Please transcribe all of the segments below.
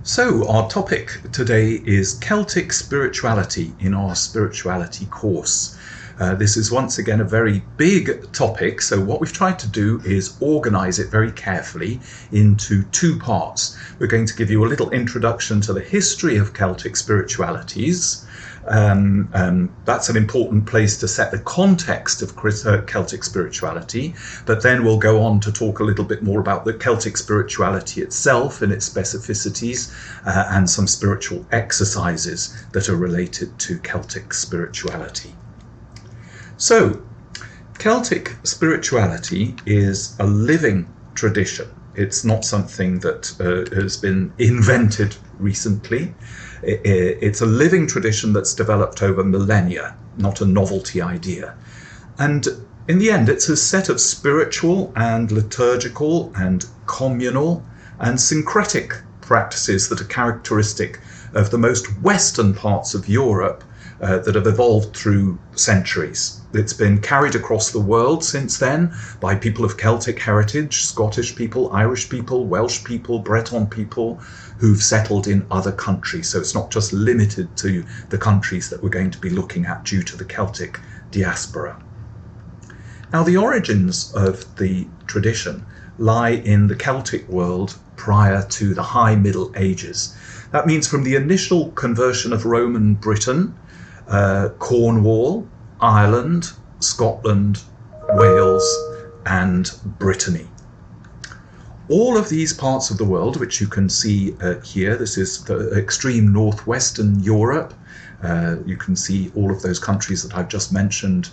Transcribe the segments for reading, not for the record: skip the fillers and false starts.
So our topic today is Celtic spirituality in our spirituality course. This is once again a very big topic, so what we've tried to do is organise it very carefully into two parts. We're going to give you a little introduction to the history of Celtic spiritualities. That's an important place to set the context of Celtic spirituality, but then we'll go on to talk a little bit more about the Celtic spirituality itself and its specificities and some spiritual exercises that are related to Celtic spirituality. So, Celtic spirituality is a living tradition. It's not something that has been invented recently. It's a living tradition that's developed over millennia, not a novelty idea. And in the end, it's a set of spiritual and liturgical and communal and syncretic practices that are characteristic of the most Western parts of Europe that have evolved through centuries. It's been carried across the world since then by people of Celtic heritage, Scottish people, Irish people, Welsh people, Breton people who've settled in other countries. So it's not just limited to the countries that we're going to be looking at due to the Celtic diaspora. Now, the origins of the tradition lie in the Celtic world prior to the High Middle Ages. That means from the initial conversion of Roman Britain, Cornwall, Ireland, Scotland, Wales, and Brittany. All of these parts of the world, which you can see here, this is the extreme northwestern Europe. You can see all of those countries that I've just mentioned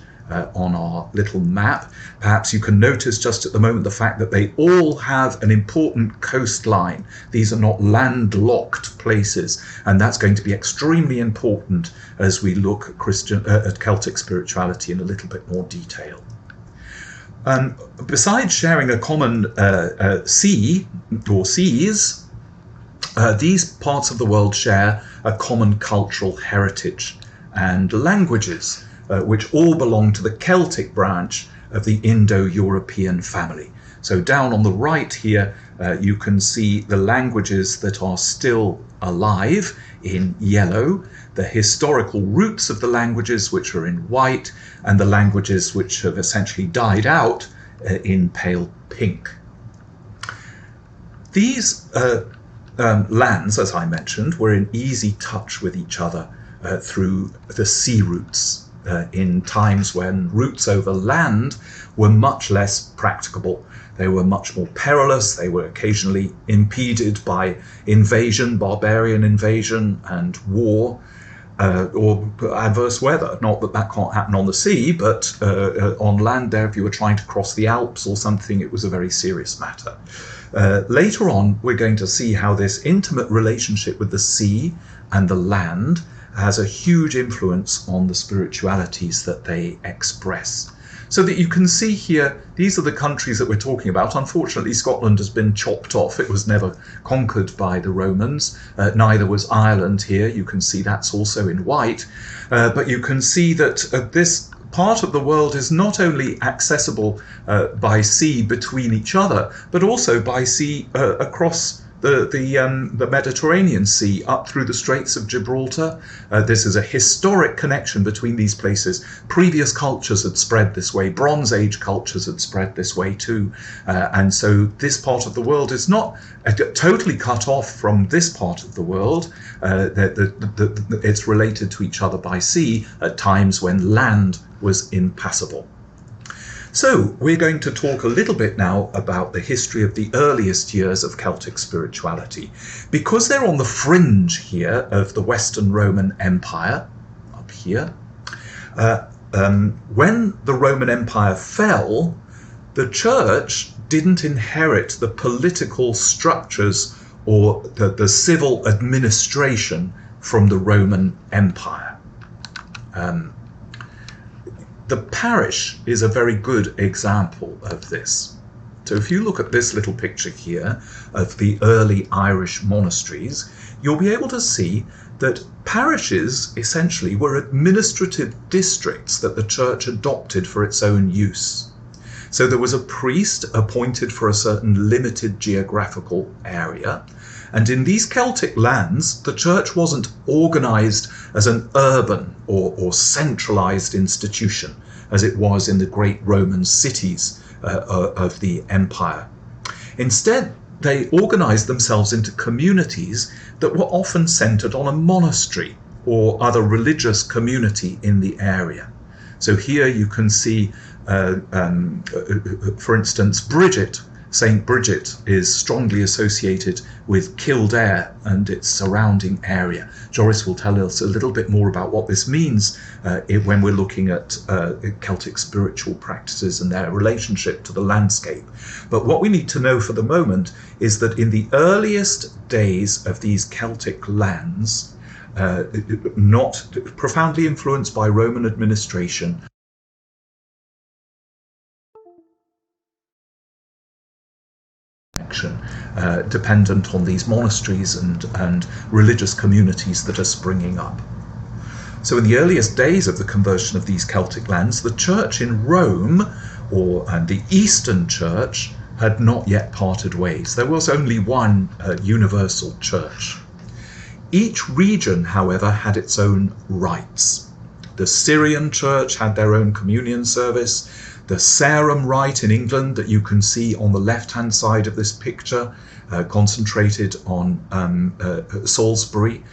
on our little map. Perhaps you can notice just at the moment the fact that they all have an important coastline. These are not landlocked places, and that's going to be extremely important as we look at Celtic spirituality in a little bit more detail. Besides sharing a common sea or seas, these parts of the world share a common cultural heritage and languages, which all belong to the Celtic branch of the Indo-European family. So down on the right here, you can see the languages that are still alive in yellow, the historical roots of the languages which are in white, and the languages which have essentially died out in pale pink. These lands, as I mentioned, were in easy touch with each other through the sea routes. In times when routes over land were much less practicable. They were much more perilous. They were occasionally impeded by invasion, barbarian invasion, and war, or adverse weather. Not that that can't happen on the sea, but on land there, if you were trying to cross the Alps or something, it was a very serious matter. Later on, we're going to see how this intimate relationship with the sea and the land has a huge influence on the spiritualities that they express. So that you can see here, these are the countries that we're talking about. Unfortunately, Scotland has been chopped off. It was never conquered by the Romans. Neither was Ireland here. You can see that's also in white. But you can see that this part of the world is not only accessible by sea between each other, but also by sea across the Mediterranean Sea up through the Straits of Gibraltar. This is a historic connection between these places. Previous cultures had spread this way. Bronze Age cultures had spread this way too. And so this part of the world is not totally cut off from this part of the world. It's related to each other by sea at times when land was impassable. So we're going to talk a little bit now about the history of the earliest years of Celtic spirituality. Because they're on the fringe here of the Western Roman Empire, up here, when the Roman Empire fell, the church didn't inherit the political structures or the civil administration from the Roman Empire. The parish is a very good example of this. So if you look at this little picture here of the early Irish monasteries, you'll be able to see that parishes essentially were administrative districts that the church adopted for its own use. So there was a priest appointed for a certain limited geographical area, And in these Celtic lands, the church wasn't organised as an urban or centralised institution, as it was in the great Roman cities of the empire. Instead, they organised themselves into communities that were often centred on a monastery or other religious community in the area. So here you can see, for instance, Bridget. St. Bridget is strongly associated with Kildare and its surrounding area. Joris will tell us a little bit more about what this means when we're looking at Celtic spiritual practices and their relationship to the landscape. But what we need to know for the moment is that in the earliest days of these Celtic lands, not profoundly influenced by Roman administration, dependent on these monasteries and religious communities that are springing up. So in the earliest days of the conversion of these Celtic lands, the church in Rome, and the Eastern Church, had not yet parted ways. There was only one universal church. Each region, however, had its own rites. The Syrian Church had their own communion service. The Sarum rite in England that you can see on the left-hand side of this picture, concentrated on Salisbury,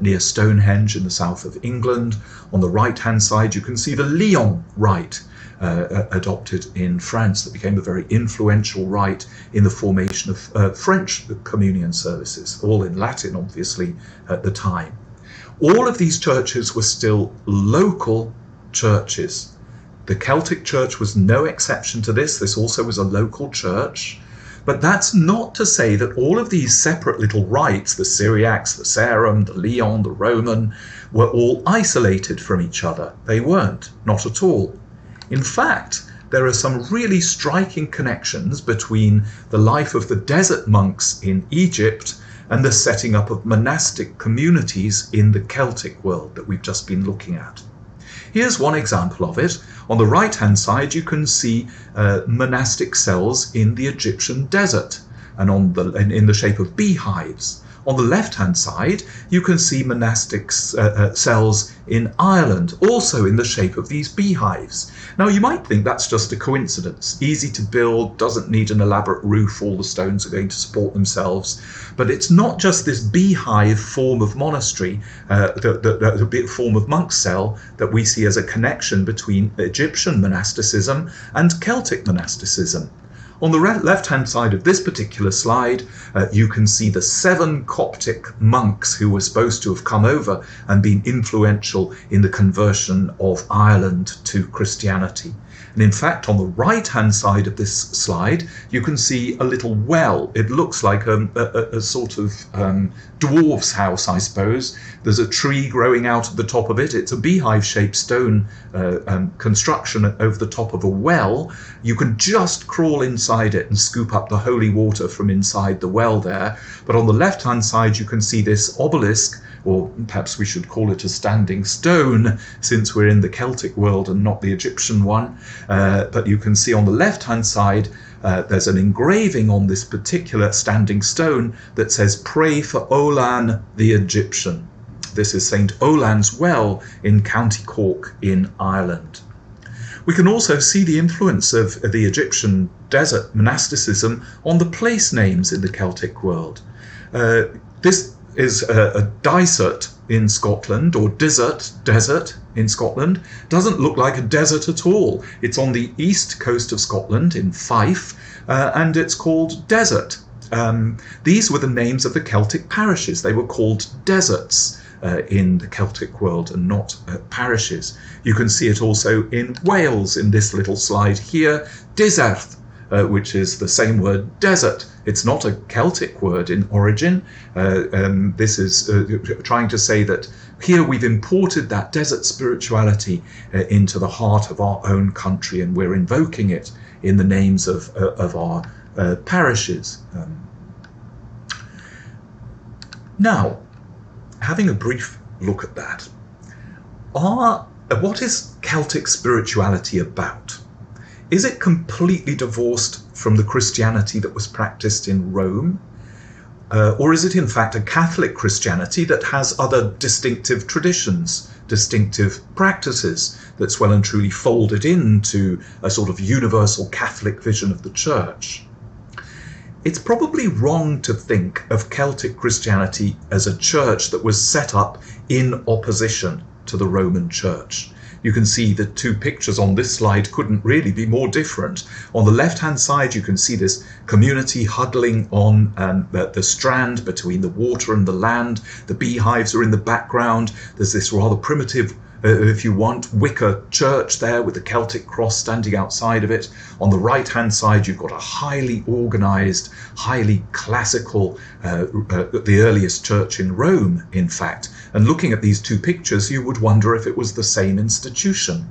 near Stonehenge in the south of England. On the right-hand side, you can see the Lyon rite, adopted in France, that became a very influential rite in the formation of French communion services, all in Latin, obviously, at the time. All of these churches were still local churches. The Celtic Church was no exception to this. This also was a local church. But that's not to say that all of these separate little rites, the Syriacs, the Sarum, the Lyon, the Roman, were all isolated from each other. They weren't, not at all. In fact, there are some really striking connections between the life of the desert monks in Egypt and the setting up of monastic communities in the Celtic world that we've just been looking at. Here's one example of it. On the right-hand side, you can see monastic cells in the Egyptian desert, and in the shape of beehives. On the left-hand side, you can see monastic cells in Ireland, also in the shape of these beehives. Now, you might think that's just a coincidence. Easy to build, doesn't need an elaborate roof, all the stones are going to support themselves. But it's not just this beehive form of monastery, the form of monk cell, that we see as a connection between Egyptian monasticism and Celtic monasticism. On the left-hand side of this particular slide, you can see the 7 Coptic monks who were supposed to have come over and been influential in the conversion of Ireland to Christianity. And in fact, on the right-hand side of this slide, you can see a little well. It looks like a sort of dwarf's house, I suppose. There's a tree growing out of the top of it. It's a beehive-shaped stone construction over the top of a well. You can just crawl inside it and scoop up the holy water from inside the well there. But on the left-hand side, you can see this obelisk, or perhaps we should call it a standing stone, since we're in the Celtic world and not the Egyptian one. But you can see on the left-hand side, there's an engraving on this particular standing stone that says, "Pray for Olán the Egyptian." This is St. Olan's Well in County Cork in Ireland. We can also see the influence of the Egyptian desert monasticism on the place names in the Celtic world. This is a Dysart in Scotland, or desert in Scotland. Doesn't look like a desert at all. It's on the east coast of Scotland in Fife, and it's called Desert. These were the names of the Celtic parishes. They were called deserts in the Celtic world and not parishes. You can see it also in Wales in this little slide here, Dysarth, which is the same word, desert. It's not a Celtic word in origin. This is trying to say that here we've imported that desert spirituality into the heart of our own country, and we're invoking it in the names of our parishes. Now, having a brief look at that, what is Celtic spirituality about? Is it completely divorced from the Christianity that was practiced in Rome? Or is it in fact a Catholic Christianity that has other distinctive traditions, distinctive practices that's well and truly folded into a sort of universal Catholic vision of the Church? It's probably wrong to think of Celtic Christianity as a church that was set up in opposition to the Roman Church. You can see the two pictures on this slide couldn't really be more different. On the left-hand side, you can see this community huddling on the strand between the water and the land. The beehives are in the background. There's this rather primitive, if you want, wicker church there with the Celtic cross standing outside of it. On the right-hand side, you've got a highly organized, highly classical, the earliest church in Rome, in fact. And looking at these two pictures, you would wonder if it was the same institution.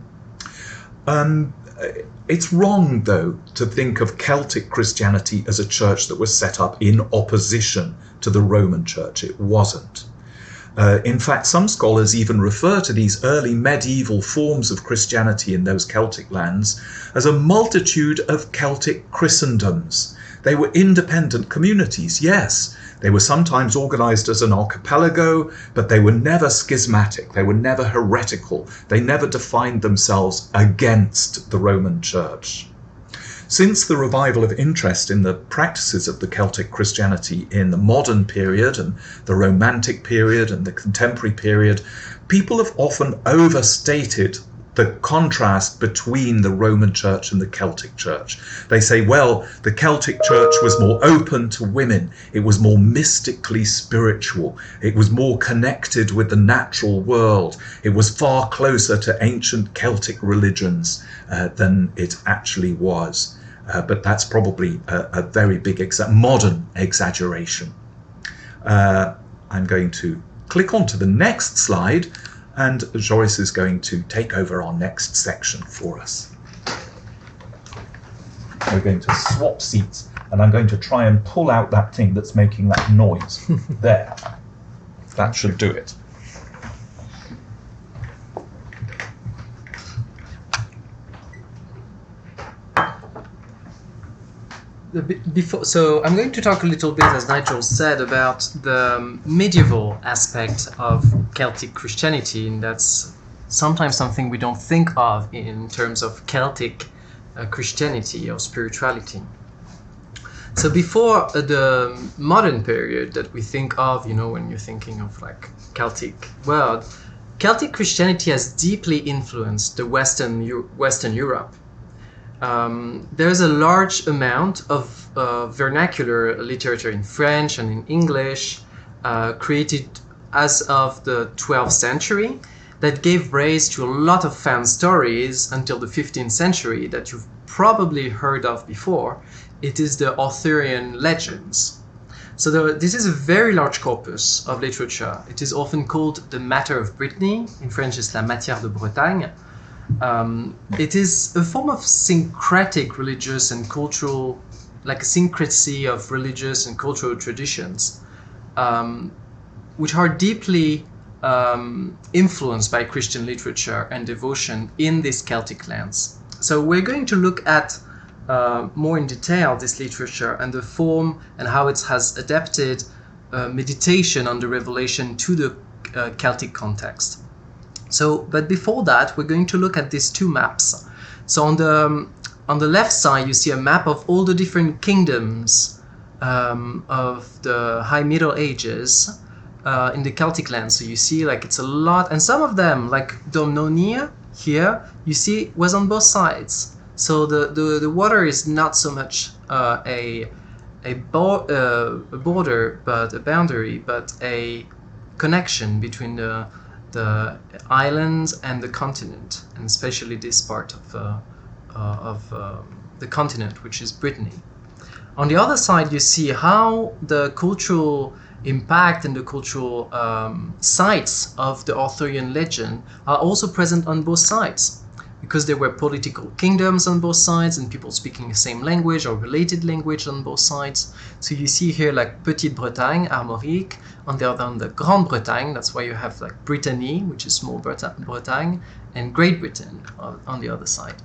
It's wrong, though, to think of Celtic Christianity as a church that was set up in opposition to the Roman Church. It wasn't. In fact, some scholars even refer to these early medieval forms of Christianity in those Celtic lands as a multitude of Celtic Christendoms. They were independent communities, yes. They were sometimes organized as an archipelago, but they were never schismatic. They were never heretical. They never defined themselves against the Roman Church. Since the revival of interest in the practices of the Celtic Christianity in the modern period and the Romantic period and the contemporary period, people have often overstated the contrast between the Roman Church and the Celtic Church. They say, well, the Celtic Church was more open to women. It was more mystically spiritual. It was more connected with the natural world. It was far closer to ancient Celtic religions than it actually was. But that's probably a very big modern exaggeration. I'm going to click on to the next slide, and Joyce is going to take over our next section for us. We're going to swap seats, and I'm going to try and pull out that thing that's making that noise. There. That should do it. So I'm going to talk a little bit, as Nigel said, about the medieval aspect of Celtic Christianity, and that's sometimes something we don't think of in terms of Celtic Christianity or spirituality. So before the modern period that we think of, you know, when you're thinking of like Celtic world, Celtic Christianity has deeply influenced the Western Europe. There's a large amount of vernacular literature in French and in English created as of the 12th century that gave rise to a lot of fan stories until the 15th century that you've probably heard of before. It is the Etherion Legends. So this is a very large corpus of literature. It is often called the Matter of Brittany. In French, it's la matière de Bretagne. It is a form of syncretic religious and cultural, like a syncrecy of religious and cultural traditions, which are deeply influenced by Christian literature and devotion in these Celtic lands. So we're going to look at more in detail this literature and the form and how it has adapted meditation on the revelation to the Celtic context. So, but before that, we're going to look at these two maps. So on the left side, you see a map of all the different kingdoms of the High Middle Ages in the Celtic lands. So you see, like, it's a lot, and some of them, like Domnonia here, you see was on both sides. So the water is not so much a border, but a boundary, but a connection between the islands and the continent, and especially this part of the continent, which is Brittany. On the other side, you see how the cultural impact and the cultural sites of the Arthurian legend are also present on both sides, because there were political kingdoms on both sides and people speaking the same language or related language on both sides. So you see here like Petite Bretagne, Armorique, on the other hand the Grande Bretagne, that's why you have like Brittany, which is small Bretagne, and Great Britain on the other side.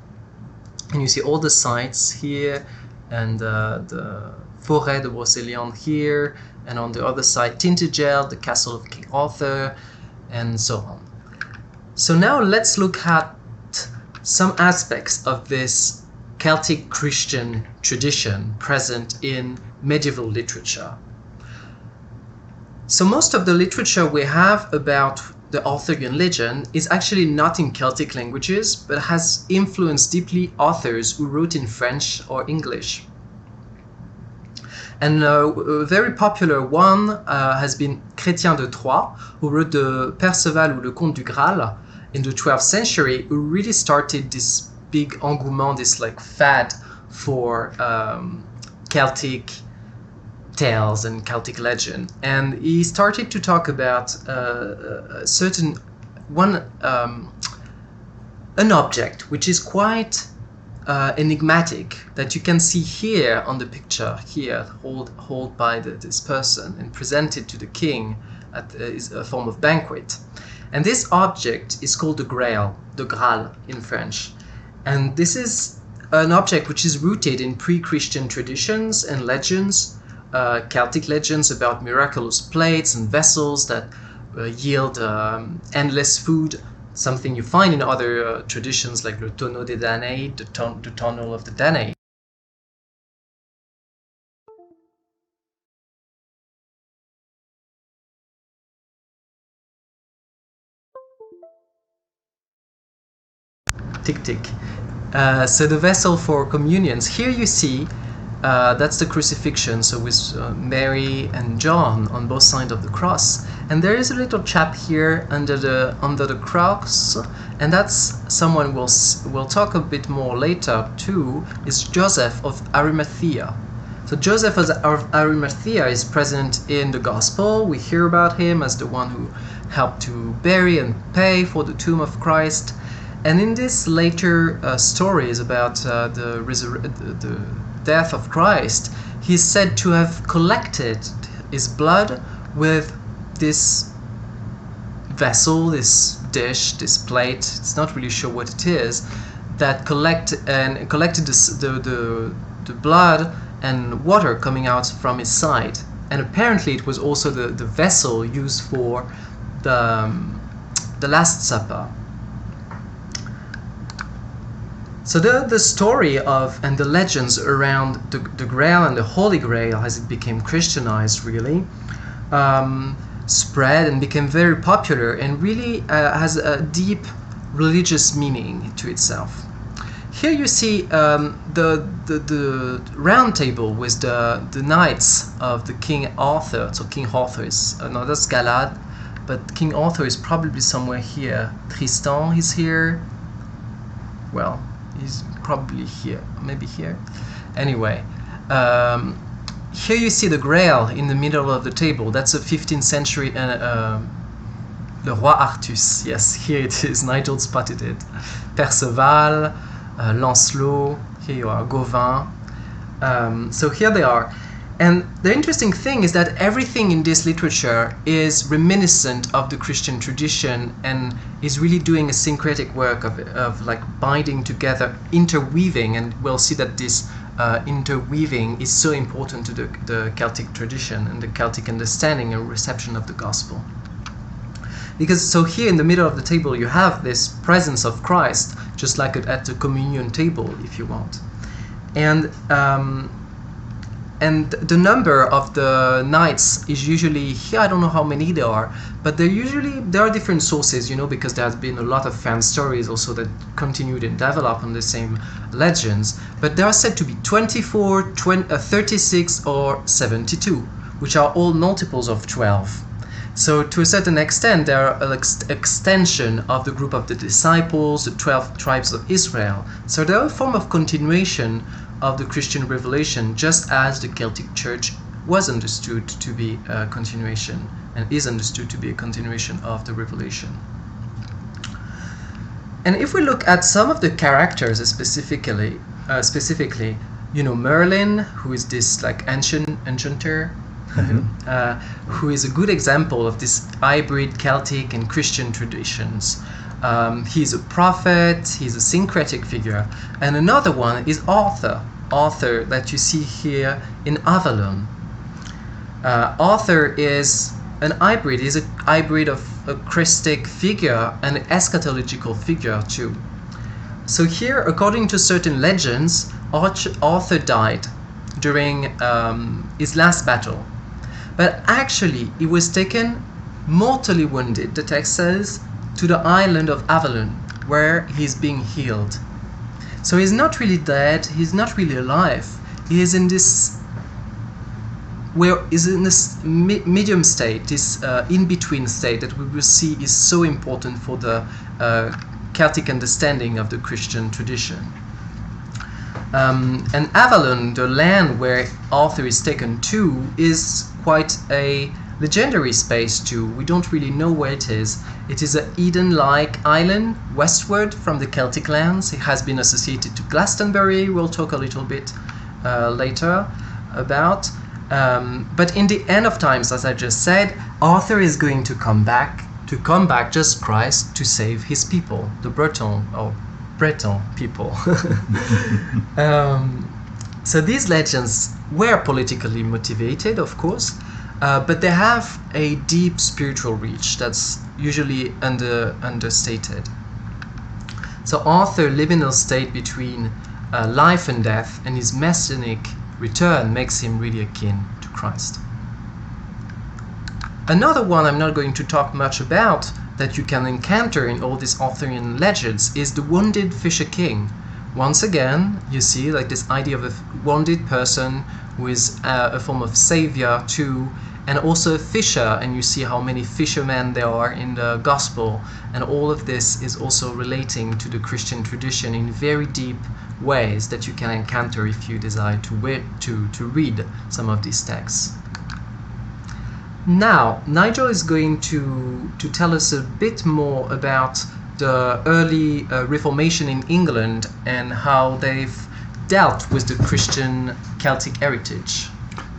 And you see all the sites here and the Forêt de Brocéliande here, and on the other side Tintagel, the castle of King Arthur, and so on. So now let's look at some aspects of this Celtic Christian tradition present in medieval literature. So most of the literature we have about the Arthurian legend is actually not in Celtic languages, but has influenced deeply authors who wrote in French or English. And a very popular one has been Chrétien de Troyes, who wrote the Perceval ou le Conte du Graal in the 12th century, who really started this big engouement, this like fad for Celtic tales and Celtic legend. And he started to talk about a certain one, an object which is quite enigmatic, that you can see here on the picture here, hold by this person and presented to the king at a form of banquet. And this object is called the Grail, the Graal in French. And this is an object which is rooted in pre-Christian traditions and legends, Celtic legends about miraculous plates and vessels that yield endless food, something you find in other traditions like le tonneau des Danaïdes, the tunnel of the Danaïdes. Tick tick. So the vessel for communions. Here you see that's the crucifixion, so with Mary and John on both sides of the cross. And there is a little chap here under the cross, and that's someone we'll talk a bit more later too, is Joseph of Arimathea. So Joseph of Arimathea is present in the Gospel. We hear about him as the one who helped to bury and pay for the tomb of Christ. And in this later stories about the death of Christ, he's said to have collected his blood with this vessel, this dish, this plate, it's not really sure what it is, that collected the blood and water coming out from his side. And apparently it was also the vessel used for the Last Supper. So the story of and the legends around the Grail and the Holy Grail, as it became Christianized really, spread and became very popular and really has a deep religious meaning to itself. Here you see the round table with the knights of the King Arthur. So King Arthur is, no, that's Galad, but King Arthur is probably somewhere here. Tristan is here. Well, he's probably here, maybe here. Anyway, here you see the Grail in the middle of the table. That's a 15th century, Le Roi Artus. Yes, here it is, Nigel spotted it. Perceval, Lancelot, here you are, Gauvin. So here they are. And the interesting thing is that everything in this literature is reminiscent of the Christian tradition and is really doing a syncretic work of like binding together, interweaving, and we'll see that this interweaving is so important to the Celtic tradition and the Celtic understanding and reception of the gospel. Because so here in the middle of the table you have this presence of Christ, just like at the communion table, if you want. And the number of the knights is usually here. I don't know how many there are, but there are different sources, because there has been a lot of fan stories also that continued and developed on the same legends. But there are said to be 24, 36, or 72, which are all multiples of 12. So to a certain extent, they are an extension of the group of the disciples, the 12 tribes of Israel. So they are a form of continuation of the Christian revelation, just as the Celtic Church was understood to be a continuation and is understood to be a continuation of the revelation. And if we look at some of the characters specifically, Merlin, who is this like enchanter, who is a good example of this hybrid Celtic and Christian traditions. He's a prophet, he's a syncretic figure. And another one is Arthur. Arthur that you see here in Avalon. Arthur is an hybrid. He's a hybrid of a Christic figure and an eschatological figure too. So here, according to certain legends, Arthur died during his last battle. But actually, he was taken mortally wounded, the text says, to the island of Avalon, where he's being healed. So he's not really dead, he's not really alive. He is in this medium state, this in-between state that we will see is so important for the Celtic understanding of the Christian tradition. And Avalon, the land where Arthur is taken to, is quite a legendary space too. We don't really know where it is. It is an Eden-like island westward from the Celtic lands. It has been associated to Glastonbury. We'll talk a little bit later about. But in the end of times, as I just said, Arthur is going to come back just Christ to save his people, the Breton people. So these legends were politically motivated, of course, but they have a deep spiritual reach that's usually understated. So Arthur living in a state between life and death, and his messianic return makes him really akin to Christ. Another one I'm not going to talk much about that you can encounter in all these Arthurian legends is the wounded fisher king. Once again, you see like this idea of a wounded person who is a form of savior too, and also a fisher, and you see how many fishermen there are in the gospel, and all of this is also relating to the Christian tradition in very deep ways that you can encounter if you desire to read some of these texts. Now, Nigel is going to tell us a bit more about the early Reformation in England and how they've dealt with the Christian Celtic heritage.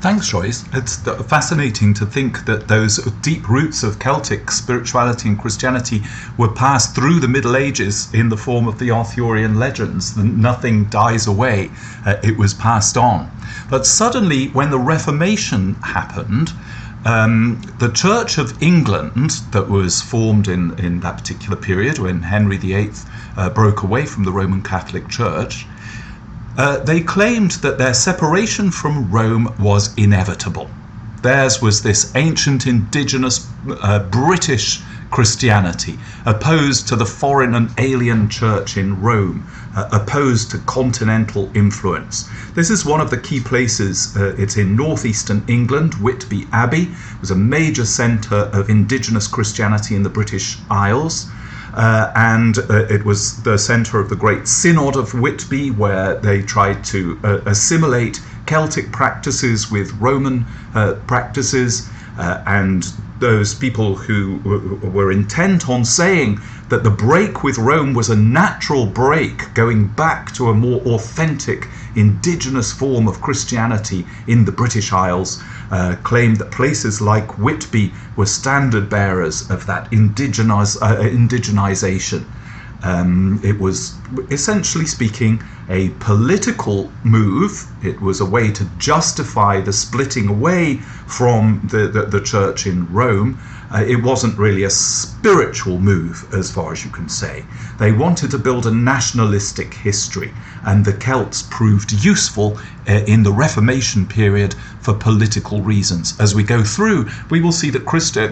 Thanks, Joyce. It's fascinating to think that those deep roots of Celtic spirituality and Christianity were passed through the Middle Ages in the form of the Arthurian legends. Nothing dies away. It was passed on. But suddenly, when the Reformation happened, the Church of England that was formed in that particular period when Henry VIII broke away from the Roman Catholic Church, they claimed that their separation from Rome was inevitable. Theirs was this ancient indigenous British Christianity, opposed to the foreign and alien church in Rome, opposed to continental influence. This is one of the key places. It's in northeastern England. Whitby Abbey was a major centre of indigenous Christianity in the British Isles. And it was the centre of the Great Synod of Whitby, where they tried to assimilate Celtic practices with Roman practices, and those people who were intent on saying that the break with Rome was a natural break, going back to a more authentic indigenous form of Christianity in the British Isles, claimed that places like Whitby were standard bearers of that indigenization. It was, essentially speaking, a political move. It was a way to justify the splitting away from the church in Rome. It wasn't really a spiritual move, as far as you can say. They wanted to build a nationalistic history, and the Celts proved useful in the Reformation period for political reasons. As we go through, we will see that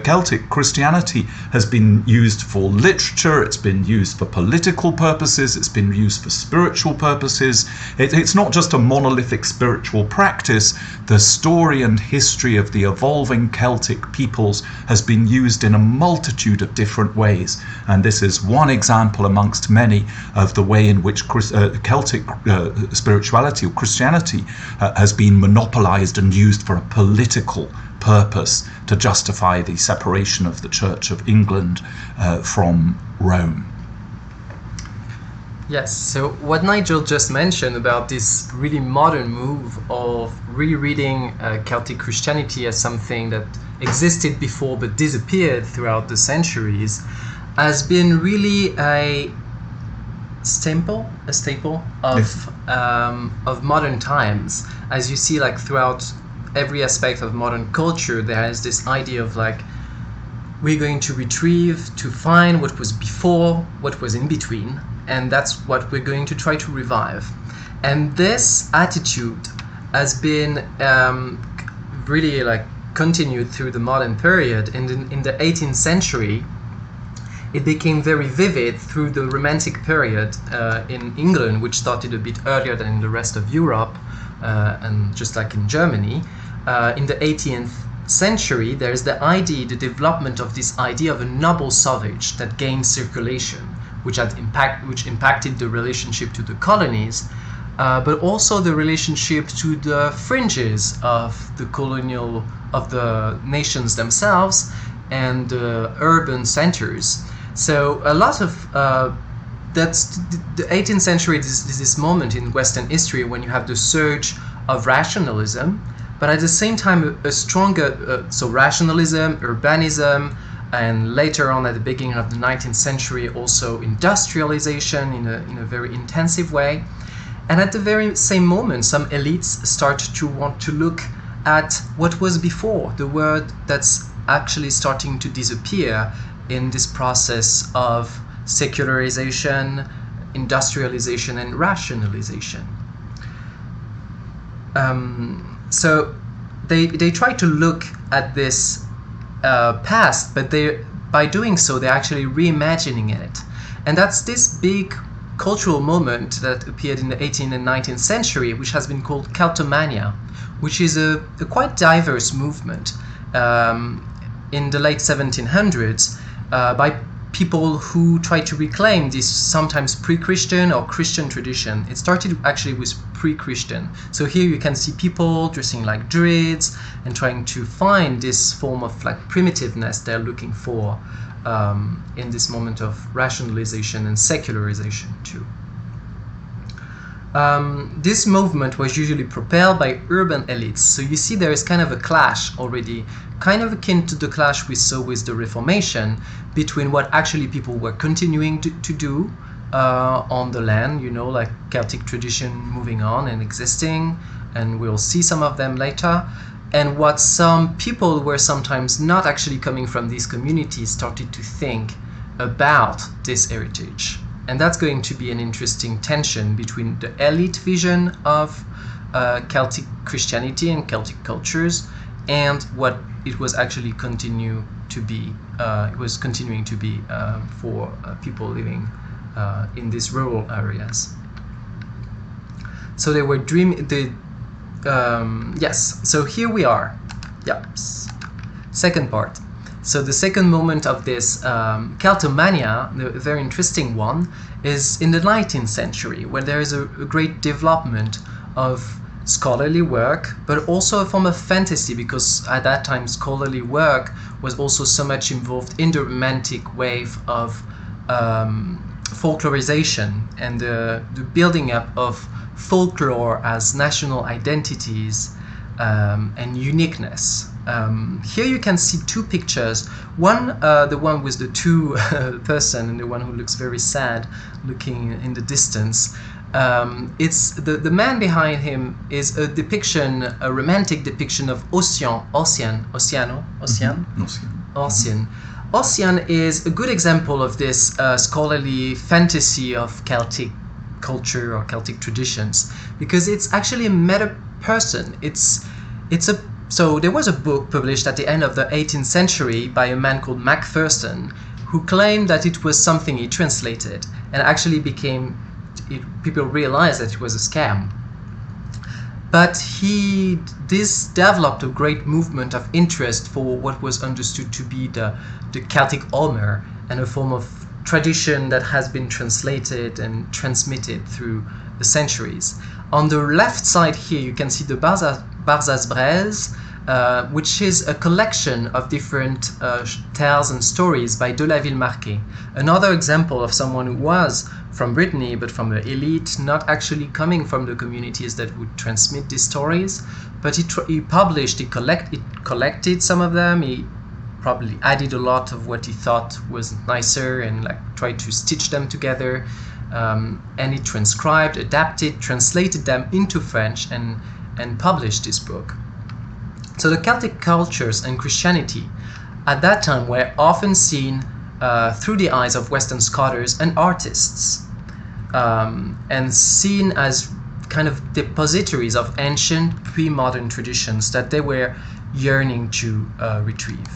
Celtic Christianity has been used for literature, it's been used for political purposes, it's been used for spiritual purposes. It's not just a monolithic spiritual practice. The story and history of the evolving Celtic peoples has been used in a multitude of different ways, and this is one example amongst many of the way in which Celtic spirituality or Christianity has been monopolized and used for a political purpose to justify the separation of the Church of England from Rome. Yes, so what Nigel just mentioned about this really modern move of rereading Celtic Christianity as something that existed before but disappeared throughout the centuries has been really a a staple of modern times. As you see, like throughout every aspect of modern culture, there is this idea of like, we're going to retrieve, to find what was before, what was in between, and that's what we're going to try to revive. And this attitude has been really like continued through the modern period. And in the 18th century, it became very vivid through the Romantic period in England, which started a bit earlier than in the rest of Europe, and just like in Germany. In the 18th century, there's the development of this idea of a noble salvage that gained circulation, which impacted the relationship to the colonies, but also the relationship to the fringes of the nations themselves and the urban centers. So a lot of that's the 18th century is this moment in Western history when you have the surge of rationalism, but at the same time a stronger so rationalism, urbanism, and later on at the beginning of the 19th century also industrialization in a very intensive way. And at the very same moment, some elites start to want to look at what was before, the word that's actually starting to disappear in this process of secularization, industrialization, and rationalization. So they try to look at this past, but by doing so, they're actually reimagining it. And that's this big cultural moment that appeared in the 18th and 19th century, which has been called Celtomania, which is a quite diverse movement in the late 1700s by people who try to reclaim this sometimes pre-Christian or Christian tradition. It started actually with pre-Christian. So here you can see people dressing like druids and trying to find this form of like primitiveness they're looking for in this moment of rationalization and secularization too. This movement was usually propelled by urban elites. So you see there is kind of a clash already, kind of akin to the clash we saw with the Reformation between what actually people were continuing to do on the land, you know, like Celtic tradition moving on and existing, and we'll see some of them later, and what some people were sometimes not actually coming from these communities started to think about this heritage. And that's going to be an interesting tension between the elite vision of Celtic Christianity and Celtic cultures and what it was actually continuing to be for people living in these rural areas. So they were yes, so here we are. Yeah, second part. So the second moment of this Celtomania, the very interesting one, is in the 19th century, where there is a great development of scholarly work, but also a form of fantasy, because at that time scholarly work was also so much involved in the romantic wave of folklorization and the building up of folklore as national identities and uniqueness. Here you can see two pictures. One, the one with the two person and the one who looks very sad, looking in the distance. It's the man behind him is a depiction, a romantic depiction of Ossian. Ossian is a good example of this scholarly fantasy of Celtic culture or Celtic traditions, because it's actually a meta person. So there was a book published at the end of the 18th century by a man called Macpherson, who claimed that it was something he translated, and actually people realized that it was a scam. But this developed a great movement of interest for what was understood to be the Celtic Homer, and a form of tradition that has been translated and transmitted through the centuries. On the left side here, you can see the Barzaz Brez, which is a collection of different tales and stories by De la Villemarqué. Another example of someone who was from Brittany, but from the elite, not actually coming from the communities that would transmit these stories, but he collected some of them. He probably added a lot of what he thought was nicer and like tried to stitch them together and he transcribed, adapted, translated them into French, and published this book. So the Celtic cultures and Christianity at that time were often seen through the eyes of Western scholars and artists, and seen as kind of depositories of ancient pre-modern traditions that they were yearning to retrieve.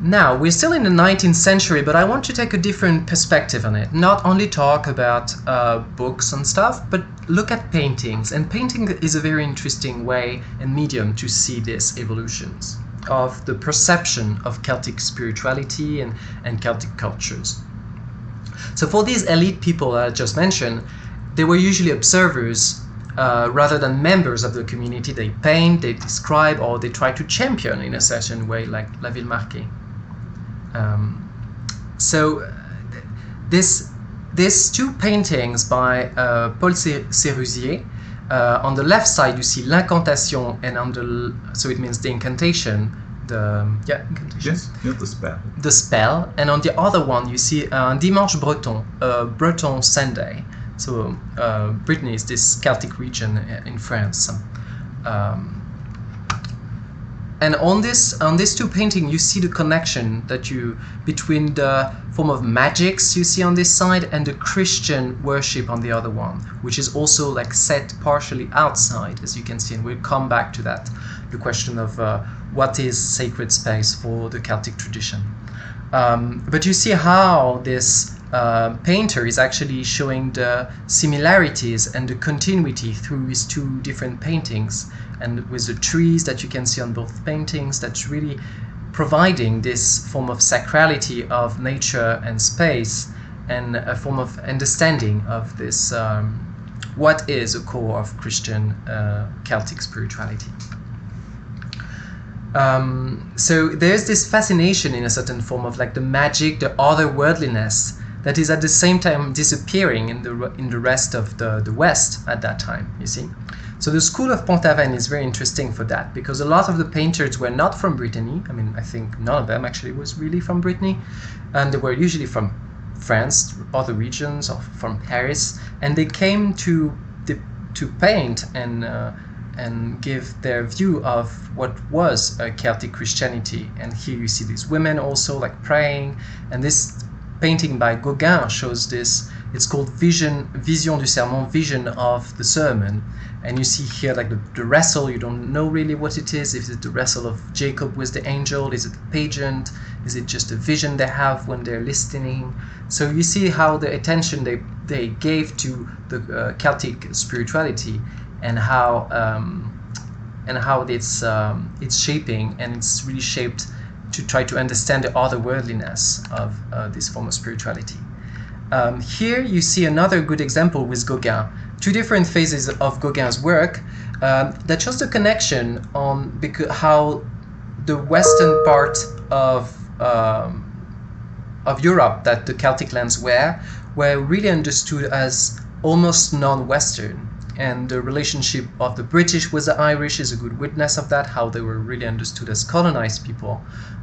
Now, we're still in the 19th century, but I want to take a different perspective on it. Not only talk about books and stuff, but look at paintings. And painting is a very interesting way and medium to see these evolutions of the perception of Celtic spirituality and Celtic cultures. So for these elite people I just mentioned, they were usually observers rather than members of the community. They paint, they describe, or they try to champion in a certain way, like La Ville Marquée. So these two paintings by Paul Sérusier, on the left side you see l'incantation, and so it means the incantation, incantation. Yes, the spell. The spell, and on the other one you see un dimanche breton, Breton Sunday. So Brittany is this Celtic region in France. And on these two paintings, you see the connection between the form of magics you see on this side and the Christian worship on the other one, which is also like set partially outside, as you can see, and we'll come back to that, the question of what is sacred space for the Celtic tradition. But you see how this painter is actually showing the similarities and the continuity through his two different paintings, and with the trees that you can see on both paintings, that's really providing this form of sacrality of nature and space, and a form of understanding of this, what is a core of Christian Celtic spirituality. So there's this fascination in a certain form of like the magic, the otherworldliness, that is at the same time disappearing in the rest of the West at that time, you see. So the school of Pont-Aven is very interesting for that, because a lot of the painters were not from Brittany. I mean, I think none of them actually was really from Brittany, and they were usually from France, other regions, or from Paris, and they came to paint and give their view of what was Celtic Christianity. And here you see these women also like praying, and this painting by Gauguin shows this. It's called Vision du Sermon, Vision of the Sermon. And you see here like the wrestle, you don't know really what it is. Is it the wrestle of Jacob with the angel? Is it a pageant? Is it just a vision they have when they're listening? So you see how the attention they gave to the Celtic spirituality, and how it's shaping, and it's really shaped to try to understand the otherworldliness of this form of spirituality. Here you see another good example with Gauguin. Two different phases of Gauguin's work that shows the connection on how the western part of Europe, that the Celtic lands were really understood as almost non-Western. And the relationship of the British with the Irish is a good witness of that, how they were really understood as colonized people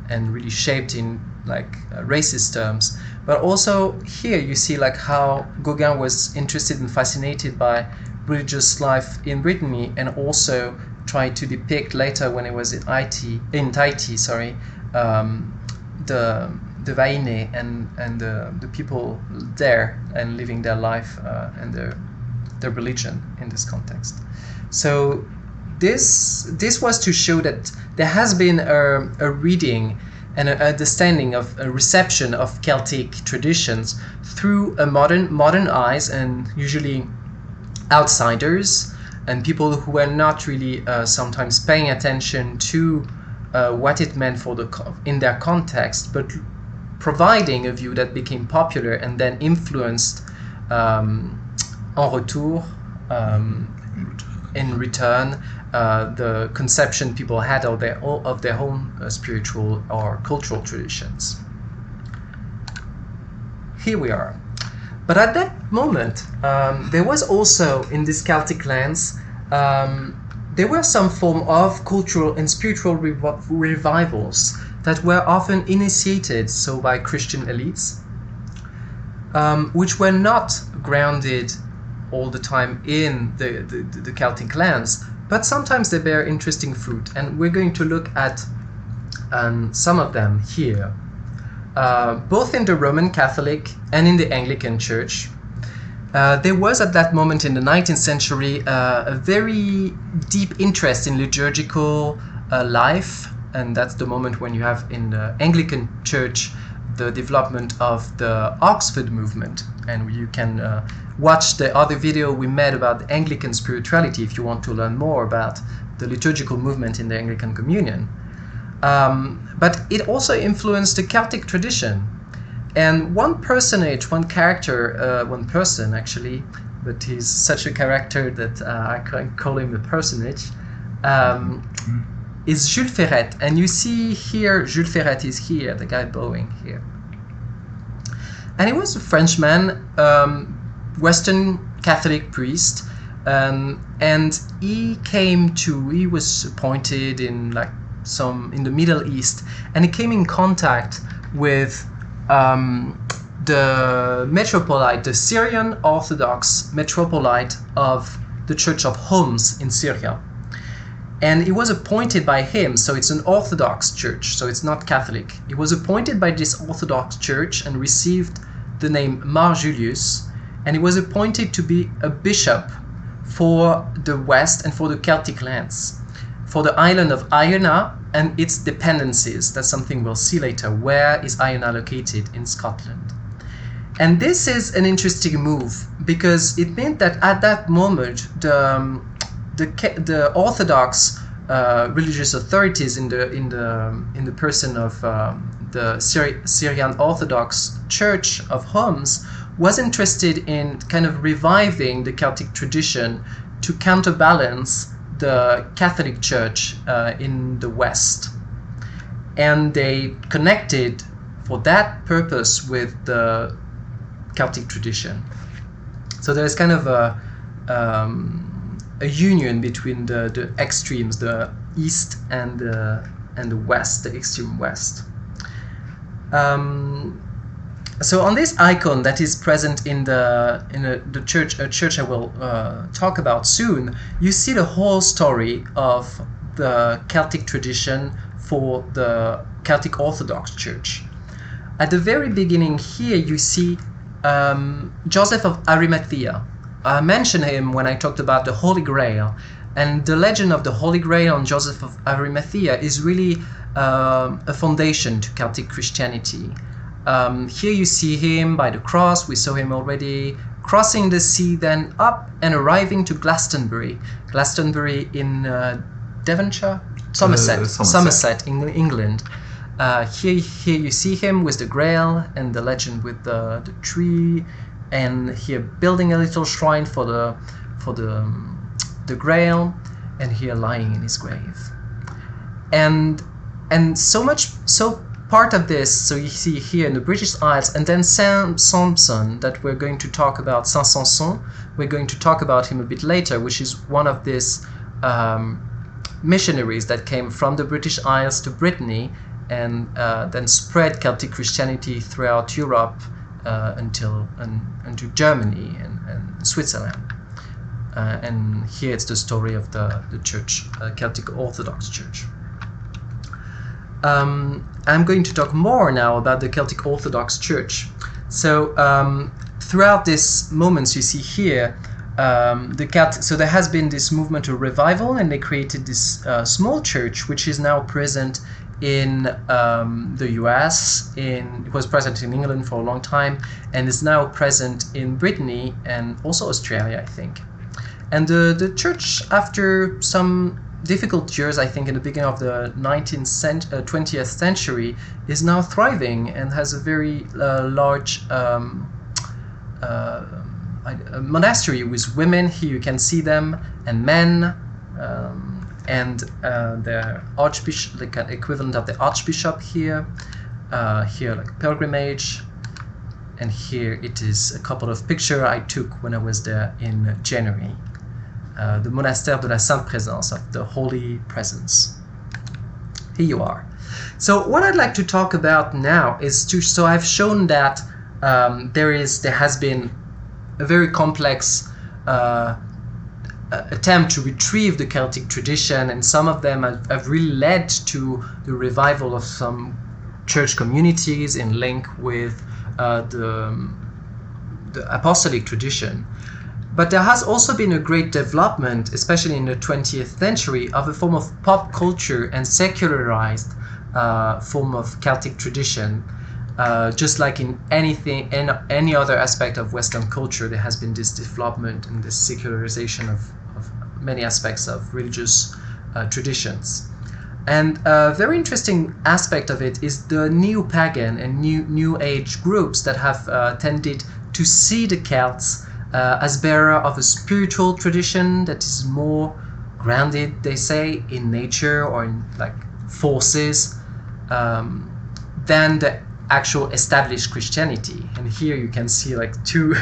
and really shaped in like racist terms. But also here you see like how Gauguin was interested and fascinated by religious life in Brittany, and also tried to depict later when he was in Tahiti, the Vaine and the people there and living their life and their religion in this context. So this was to show that there has been a reading and an understanding of a reception of Celtic traditions through a modern eyes, and usually outsiders and people who were not really sometimes paying attention to what it meant in their context, but providing a view that became popular and then influenced en retour, in return, the conception people had of their own spiritual or cultural traditions. Here we are. But at that moment, there was also in these Celtic lands, there were some form of cultural and spiritual revivals that were often initiated by Christian elites. which were not grounded all the time in the Celtic lands, but sometimes they bear interesting fruit, and we're going to look at some of them here, both in the Roman Catholic and in the Anglican Church. There was at that moment in the 19th century a very deep interest in liturgical life, and that's the moment when you have in the Anglican Church the development of the Oxford movement, and you can watch the other video we made about the Anglican spirituality if you want to learn more about the liturgical movement in the Anglican Communion. But it also influenced the Celtic tradition. And one person actually, but he's such a character that I can call him a personage, is Jules Ferret. And you see here, Jules Ferret is here, the guy bowing here. And he was a Frenchman, Western Catholic priest, and he was appointed in in the Middle East, and he came in contact with the metropolite, the Syrian Orthodox metropolite of the Church of Homs in Syria. And he was appointed by him, so it's an Orthodox church, so it's not Catholic. He was appointed by this Orthodox church and received the name Mar Julius, and he was appointed to be a bishop for the West and for the Celtic lands, for the island of Iana and its dependencies. That's something we'll see later. Where is Iana located? In Scotland. And this is an interesting move because it meant that at that moment the Orthodox religious authorities in the person of the Syrian Orthodox Church of Homs was interested in kind of reviving the Celtic tradition to counterbalance the Catholic Church in the West. And they connected for that purpose with the Celtic tradition. So there's kind of a union between the extremes, the East and the West, the extreme West. So on this icon that is present in the church, a church I will talk about soon, you see the whole story of the Celtic tradition for the Celtic Orthodox Church. At the very beginning here, you see Joseph of Arimathea. I mentioned him when I talked about the Holy Grail, and the legend of the Holy Grail on Joseph of Arimathea is really a foundation to Celtic Christianity. Here you see him by the cross. We saw him already crossing the sea, then up and arriving to Glastonbury in Devonshire, Somerset in England. Here you see him with the Grail and the legend with the tree, and here building a little shrine for the Grail, and here lying in his grave. And so part of this, so you see here in the British Isles, and then Saint-Sampson that we're going to talk about, Saint-Sampson, we're going to talk about him a bit later, which is one of these missionaries that came from the British Isles to Brittany and then spread Celtic Christianity throughout Europe until to Germany and Switzerland. And here it's the story of the church, Celtic Orthodox Church. I'm going to talk more now about the Celtic Orthodox Church. So throughout these moments you see here, so there has been this movement of revival, and they created this small church which is now present in the US, it was present in England for a long time, and is now present in Brittany and also Australia, I think. And the church, after some difficult years, I think in the beginning of the 20th century, is now thriving and has a very large monastery with women. Here you can see them, and men, and the archbishop, like an equivalent of the archbishop here. Here like pilgrimage, and here it is a couple of pictures I took when I was there in January. The Monastère de la Sainte Présence, of the Holy Presence. Here you are. So what I'd like to talk about now is so I've shown that there has been a very complex attempt to retrieve the Celtic tradition, and some of them have really led to the revival of some church communities in link with the apostolic tradition. But there has also been a great development, especially in the 20th century, of a form of pop culture and secularized form of Celtic tradition. Just like in any other aspect of Western culture, there has been this development and this secularization of many aspects of religious traditions. And a very interesting aspect of it is the neo-pagan and new age groups that have tended to see the Celts as bearer of a spiritual tradition that is more grounded, they say, in nature or in like forces than the actual established Christianity. And here you can see like two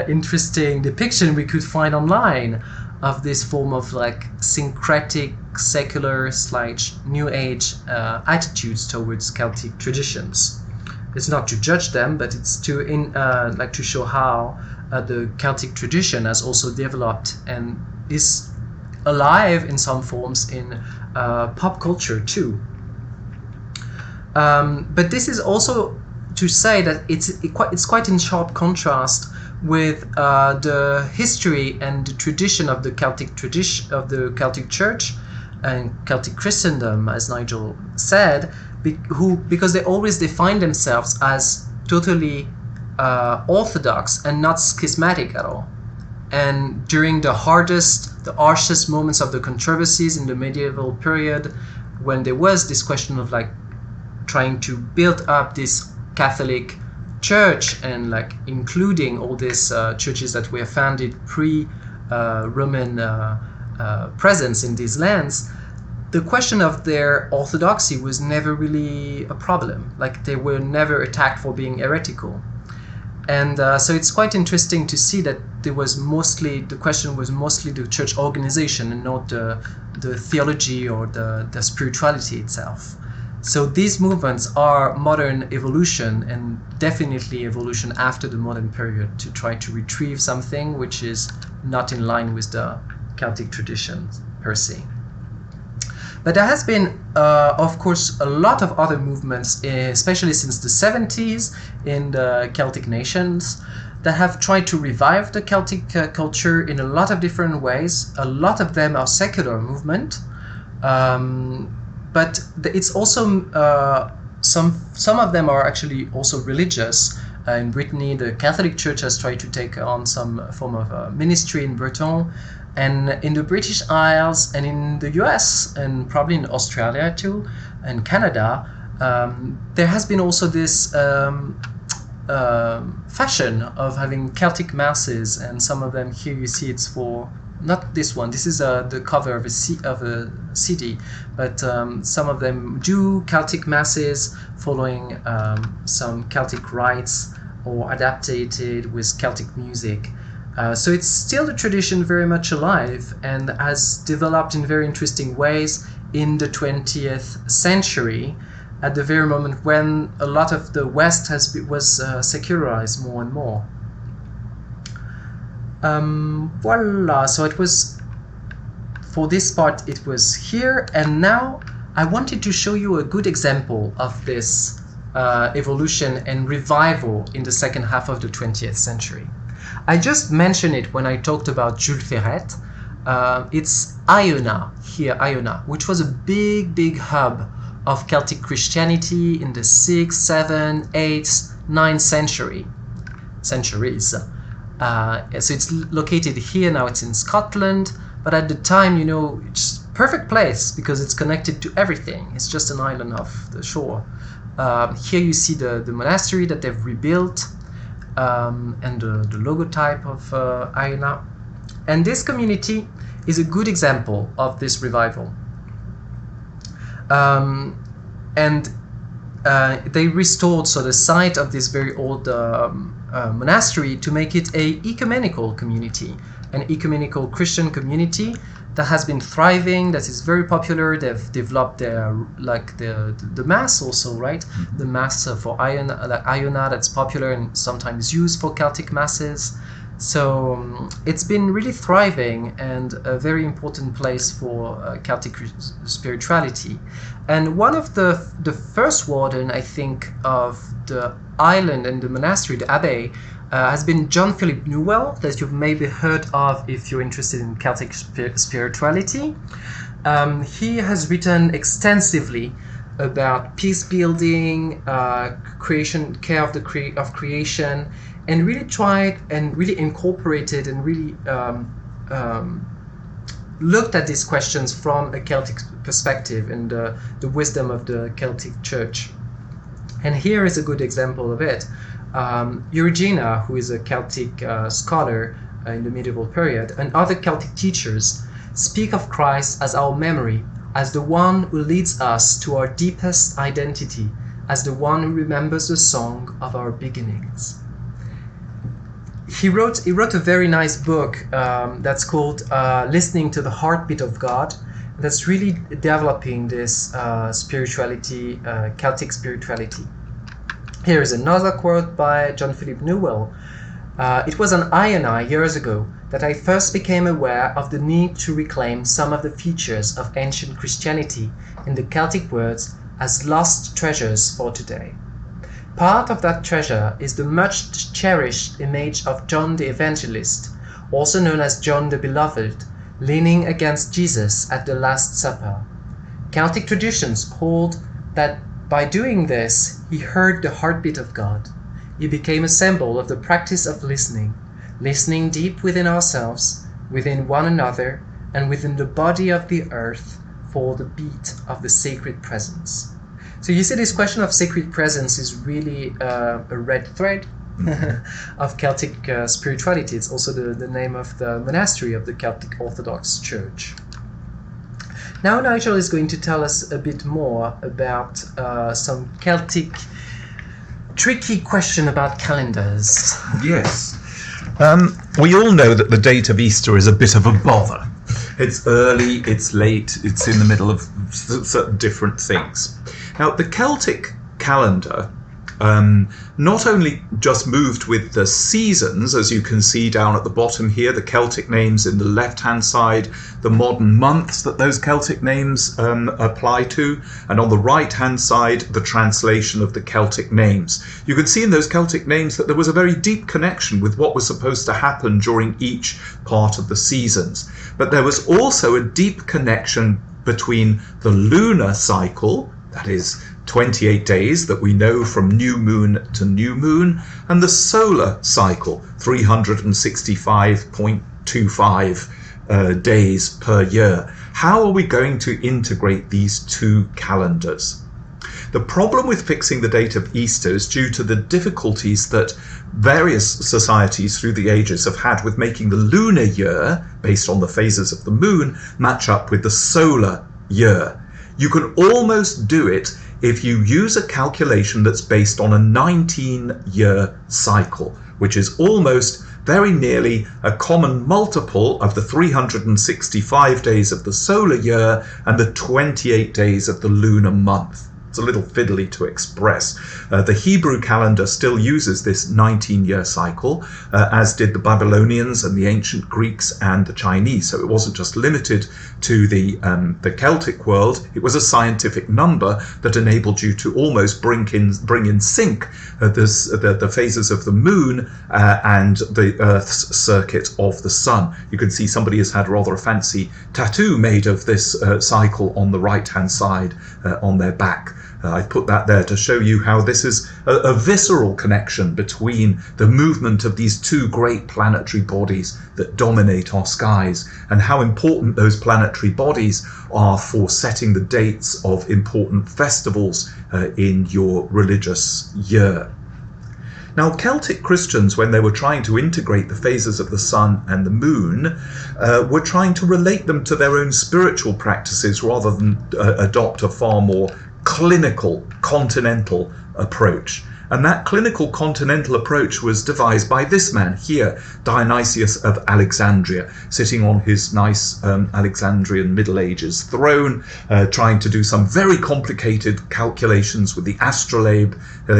interesting depiction we could find online of this form of like syncretic, secular / new age attitudes towards Celtic traditions. It's not to judge them, but it's to to show how the Celtic tradition has also developed and is alive in some forms in pop culture too. But this is also to say that it's quite in sharp contrast with the history and the tradition of the Celtic Celtic Church and Celtic Christendom, as Nigel said, because they always define themselves as totally orthodox and not schismatic at all. And during the harshest moments of the controversies in the medieval period, when there was this question of like trying to build up this Catholic church and like including all these churches that were founded pre-Roman presence in these lands, the question of their orthodoxy was never really a problem. Like they were never attacked for being heretical. And so it's quite interesting to see that the question was mostly the church organization and not the theology or the spirituality itself. So these movements are modern evolution, and definitely evolution after the modern period, to try to retrieve something which is not in line with the Celtic traditions per se. But there has been, of course, a lot of other movements, especially since the 70s in the Celtic nations, that have tried to revive the Celtic culture in a lot of different ways. A lot of them are secular movement. But it's also some of them are actually also religious. In Brittany, the Catholic Church has tried to take on some form of ministry in Breton, and in the British Isles, and in the US, and probably in Australia too, and Canada, there has been also this fashion of having Celtic masses, and some of them here you see it's for. Not this one. This is the cover of a CD, but some of them do Celtic masses following some Celtic rites or adapted with Celtic music. So it's still a tradition very much alive and has developed in very interesting ways in the 20th century, at the very moment when a lot of the West was secularized more and more. Voila, so it was, for this part it was here, and now I wanted to show you a good example of this evolution and revival in the second half of the 20th century. I just mentioned it when I talked about Jules Ferret. It's Iana, which was a big hub of Celtic Christianity in the 6th, 7th, 8th, 9th centuries. So it's located here now. It's in Scotland, but at the time, it's a perfect place because it's connected to everything. It's just an island off the shore. Here you see the monastery that they've rebuilt, and the logotype of Iana. And this community is a good example of this revival. And they restored the site of this very old monastery to make it an ecumenical community, an ecumenical Christian community that has been thriving, that is very popular. They've developed their the mass also, right? Mm-hmm. The mass for Iana that's popular and sometimes used for Celtic masses. So it's been really thriving and a very important place for Celtic spirituality. And one of the first warden, I think, of the island and the monastery, the Abbey, has been John Philip Newell, that you've maybe heard of if you're interested in Celtic spirituality. He has written extensively about peace building, creation, care of creation, and really tried and really incorporated and really looked at these questions from a Celtic perspective and the wisdom of the Celtic Church. And here is a good example of it. Eugenia, who is a Celtic scholar in the medieval period, and other Celtic teachers speak of Christ as our memory, as the one who leads us to our deepest identity, as the one who remembers the song of our beginnings. He wrote a very nice book that's called Listening to the Heartbeat of God, that's really developing this spirituality, Celtic spirituality. Here is another quote by John Philip Newell. It was on Iana years ago that I first became aware of the need to reclaim some of the features of ancient Christianity in the Celtic words as lost treasures for today. Part of that treasure is the much cherished image of John the Evangelist, also known as John the Beloved, leaning against Jesus at the Last Supper. Celtic traditions hold that by doing this, he heard the heartbeat of God. He became a symbol of the practice of listening deep within ourselves, within one another, and within the body of the earth for the beat of the sacred presence. So you see, this question of sacred presence is really a red thread of Celtic spirituality. It's also the name of the monastery of the Celtic Orthodox Church. Now Nigel is going to tell us a bit more about some Celtic tricky question about calendars. Yes. We all know that the date of Easter is a bit of a bother. It's early, it's late, it's in the middle of certain different things. Now, the Celtic calendar not only just moved with the seasons, as you can see down at the bottom here, the Celtic names in the left-hand side, the modern months that those Celtic names apply to, and on the right-hand side, the translation of the Celtic names. You can see in those Celtic names that there was a very deep connection with what was supposed to happen during each part of the seasons. But there was also a deep connection between the lunar cycle, that is 28 days that we know from new moon to new moon, and the solar cycle, 365.25 days per year. How are we going to integrate these two calendars? The problem with fixing the date of Easter is due to the difficulties that various societies through the ages have had with making the lunar year, based on the phases of the moon, match up with the solar year. You can almost do it if you use a calculation that's based on a 19-year cycle, which is almost very nearly a common multiple of the 365 days of the solar year and the 28 days of the lunar month. It's a little fiddly to express. The Hebrew calendar still uses this 19-year cycle, as did the Babylonians and the ancient Greeks and the Chinese. So it wasn't just limited to the Celtic world. It was a scientific number that enabled you to almost bring in sync the phases of the moon and the Earth's circuit of the sun. You can see somebody has had rather a fancy tattoo made of this cycle on the right-hand side on their back. I put that there to show you how this is a visceral connection between the movement of these two great planetary bodies that dominate our skies, and how important those planetary bodies are for setting the dates of important festivals in your religious year. Now, Celtic Christians, when they were trying to integrate the phases of the sun and the moon, were trying to relate them to their own spiritual practices rather than adopt a far more clinical, continental approach. And that clinical continental approach was devised by this man here, Dionysius of Alexandria, sitting on his nice Alexandrian Middle Ages throne, trying to do some very complicated calculations with the astrolabe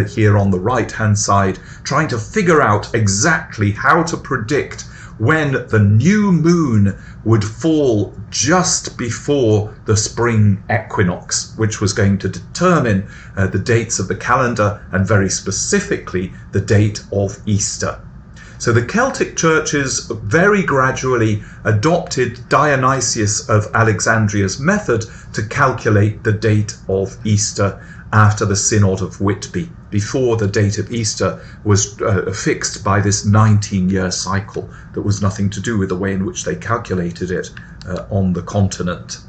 here on the right-hand side, trying to figure out exactly how to predict when the new moon would fall just before the spring equinox, which was going to determine the dates of the calendar and very specifically the date of Easter. So the Celtic churches very gradually adopted Dionysius of Alexandria's method to calculate the date of Easter after the Synod of Whitby, before the date of Easter was fixed by this 19-year cycle that was nothing to do with the way in which they calculated it on the continent.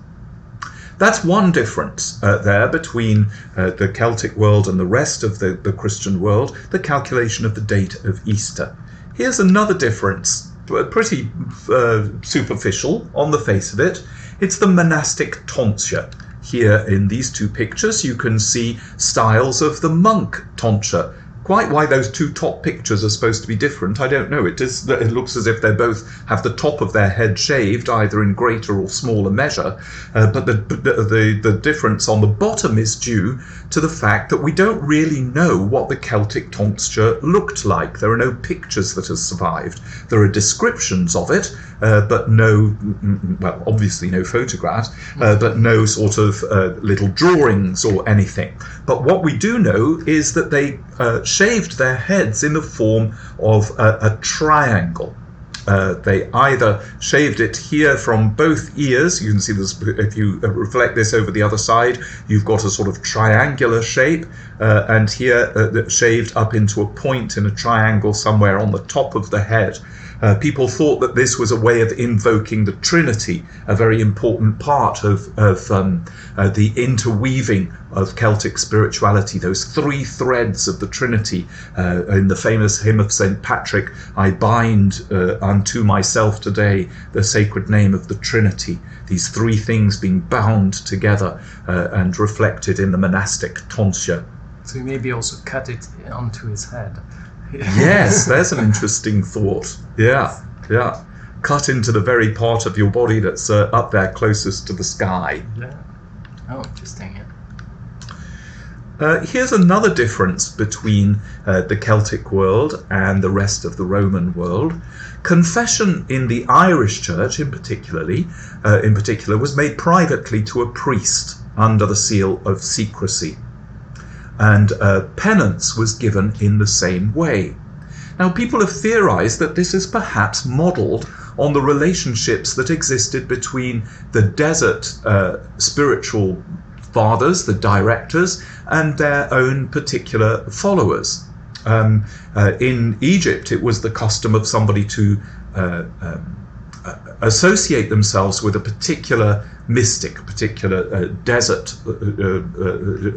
That's one difference there between the Celtic world and the rest of the Christian world, the calculation of the date of Easter. Here's another difference, pretty superficial on the face of it. It's the monastic tonsure. Here in these two pictures you can see styles of the monk tonsure. Quite why those two top pictures are supposed to be different, I don't know. It looks as if they both have the top of their head shaved, either in greater or smaller measure, but the difference on the bottom is due to the fact that we don't really know what the Celtic tonsure looked like. There are no pictures that have survived. There are descriptions of it, but no, well, obviously no photographs, but no sort of little drawings or anything. But what we do know is that they shaved their heads in the form of a triangle. They either shaved it here from both ears. You can see this, if you reflect this over the other side, you've got a sort of triangular shape, and here shaved up into a point in a triangle somewhere on the top of the head. People thought that this was a way of invoking the Trinity, a very important part of the interweaving of Celtic spirituality, those three threads of the Trinity. In the famous hymn of St. Patrick, I bind unto myself today the sacred name of the Trinity. These three things being bound together and reflected in the monastic tonsure. So he maybe also cut it onto his head. Yes, there's an interesting thought. Yeah. Cut into the very part of your body that's up there closest to the sky. Yeah. Oh, interesting, yeah. Here's another difference between the Celtic world and the rest of the Roman world. Confession in the Irish church in particular was made privately to a priest under the seal of secrecy. And penance was given in the same way. Now, people have theorized that this is perhaps modeled on the relationships that existed between the desert spiritual fathers, the directors, and their own particular followers. In Egypt, it was the custom of somebody to associate themselves with a particular mystic, particular desert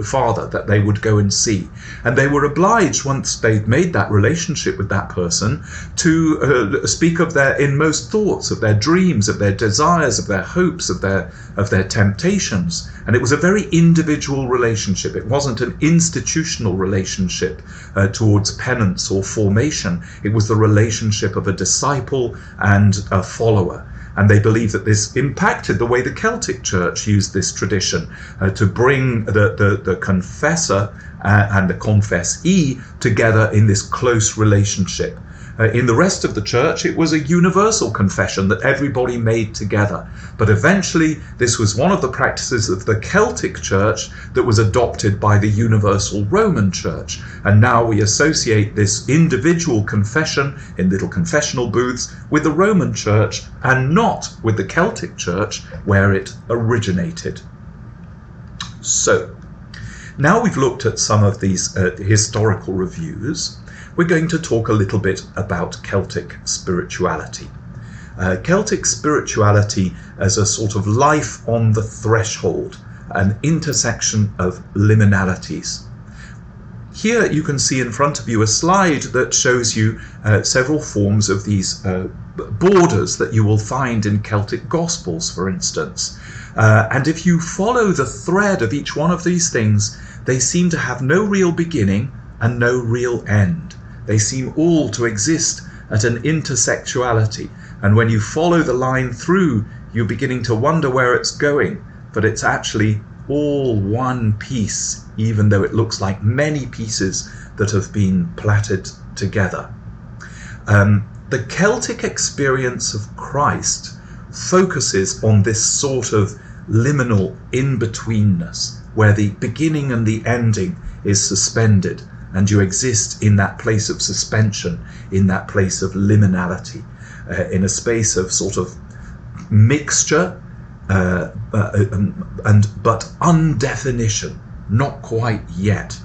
father that they would go and see. And they were obliged, once they'd made that relationship with that person, to speak of their inmost thoughts, of their dreams, of their desires, of their hopes, of their temptations. And it was a very individual relationship. It wasn't an institutional relationship towards penance or formation. It was the relationship of a disciple and a follower. And they believe that this impacted the way the Celtic Church used this tradition to bring the confessor and the confessee together in this close relationship. In the rest of the church, it was a universal confession that everybody made together. But eventually, this was one of the practices of the Celtic Church that was adopted by the universal Roman Church. And now we associate this individual confession in little confessional booths with the Roman Church and not with the Celtic Church where it originated. So, now we've looked at some of these historical reviews. We're going to talk a little bit about Celtic spirituality. Celtic spirituality as a sort of life on the threshold, an intersection of liminalities. Here you can see in front of you a slide that shows you several forms of these borders that you will find in Celtic Gospels, for instance. And if you follow the thread of each one of these things, they seem to have no real beginning and no real end. They seem all to exist at an intersectuality, and when you follow the line through, you're beginning to wonder where it's going, but it's actually all one piece, even though it looks like many pieces that have been plaited together. The Celtic experience of Christ focuses on this sort of liminal in-betweenness, where the beginning and the ending is suspended, and you exist in that place of suspension, in that place of liminality, in a space of sort of mixture, but undefinition, not quite yet.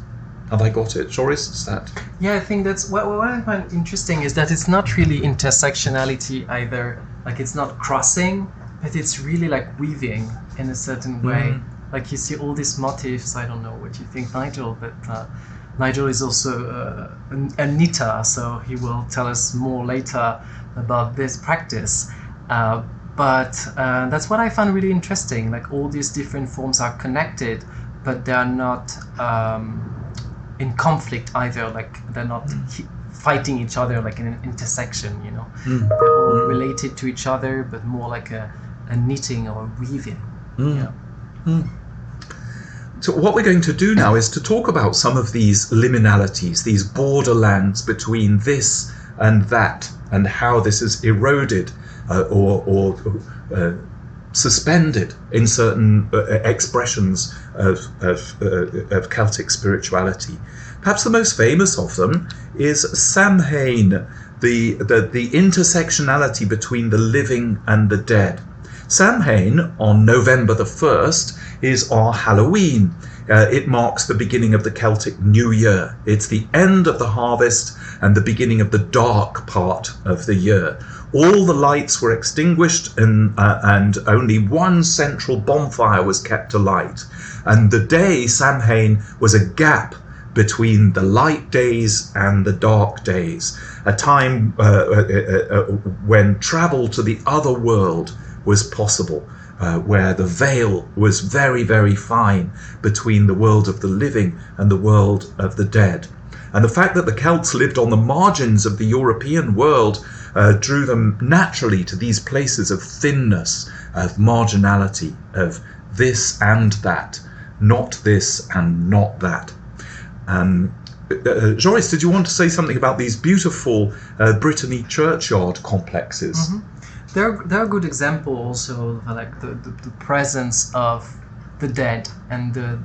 Have I got it, Joris? Is that? Yeah, I think that's what I find interesting is that it's not really intersectionality either. Like, it's not crossing, but it's really like weaving in a certain way. Like, you see all these motifs. I don't know what you think, Nigel, but Nigel is also a knitter, so he will tell us more later about this practice. But that's what I found really interesting. Like, all these different forms are connected, but they are not in conflict either. Like, they're not fighting each other like in an intersection, you know. They're all related to each other, but more like a knitting or a weaving. So what we're going to do now is to talk about some of these liminalities, these borderlands between this and that, and how this is eroded or suspended in certain expressions of Celtic spirituality. Perhaps the most famous of them is Samhain, the intersectionality between the living and the dead. Samhain, on November the 1st, is our Halloween. It marks the beginning of the Celtic New Year. It's the end of the harvest and the beginning of the dark part of the year. All the lights were extinguished and only one central bonfire was kept alight. And the day, Samhain, was a gap between the light days and the dark days, a time when travel to the other world was possible, where the veil was very, very fine between the world of the living and the world of the dead. And the fact that the Celts lived on the margins of the European world drew them naturally to these places of thinness, of marginality, of this and that, not this and not that. Joris, did you want to say something about these beautiful Brittany Churchyard complexes? They're a good example also of like the presence of the dead, and the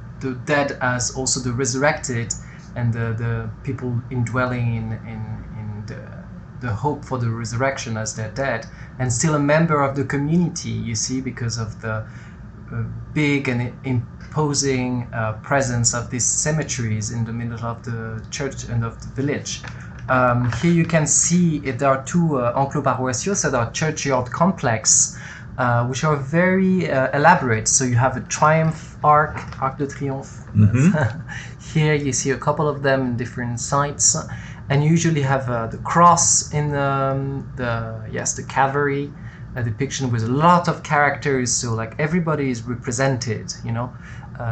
dead as also the resurrected, and the people indwelling in the hope for the resurrection as they're dead, and still a member of the community, you see, because of the big and imposing presence of these cemeteries in the middle of the church and of the village. Here you can see there are two enclos paroissiaux, so there are churchyard complex, which are very elaborate. So you have a triumph arc de triomphe. Here you see a couple of them in different sites, and you usually have the cross in the cavalry, a depiction with a lot of characters. So like everybody is represented, you know.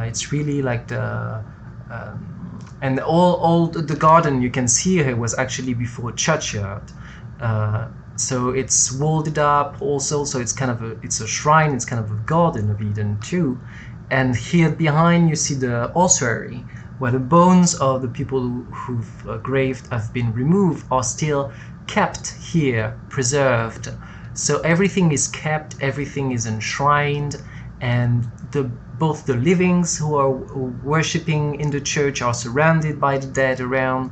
It's really like the and all the garden you can see here was actually before a churchyard. So it's walled up also, so it's kind of it's a shrine, it's kind of a garden of Eden too. And here behind you see the ossuary, where the bones of the people who've graved have been removed are still kept here, preserved. So everything is kept, everything is enshrined, and both the livings who are worshipping in the church are surrounded by the dead around,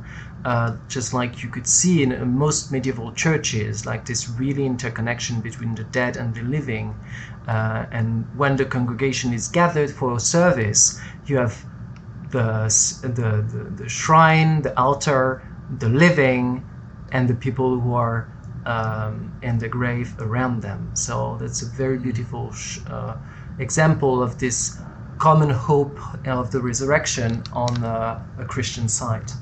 just like you could see in most medieval churches, like this really interconnection between the dead and the living. And when the congregation is gathered for a service, you have the shrine, the altar, the living, and the people who are in the grave around them. So that's a very beautiful example of this common hope of the resurrection on a Christian site.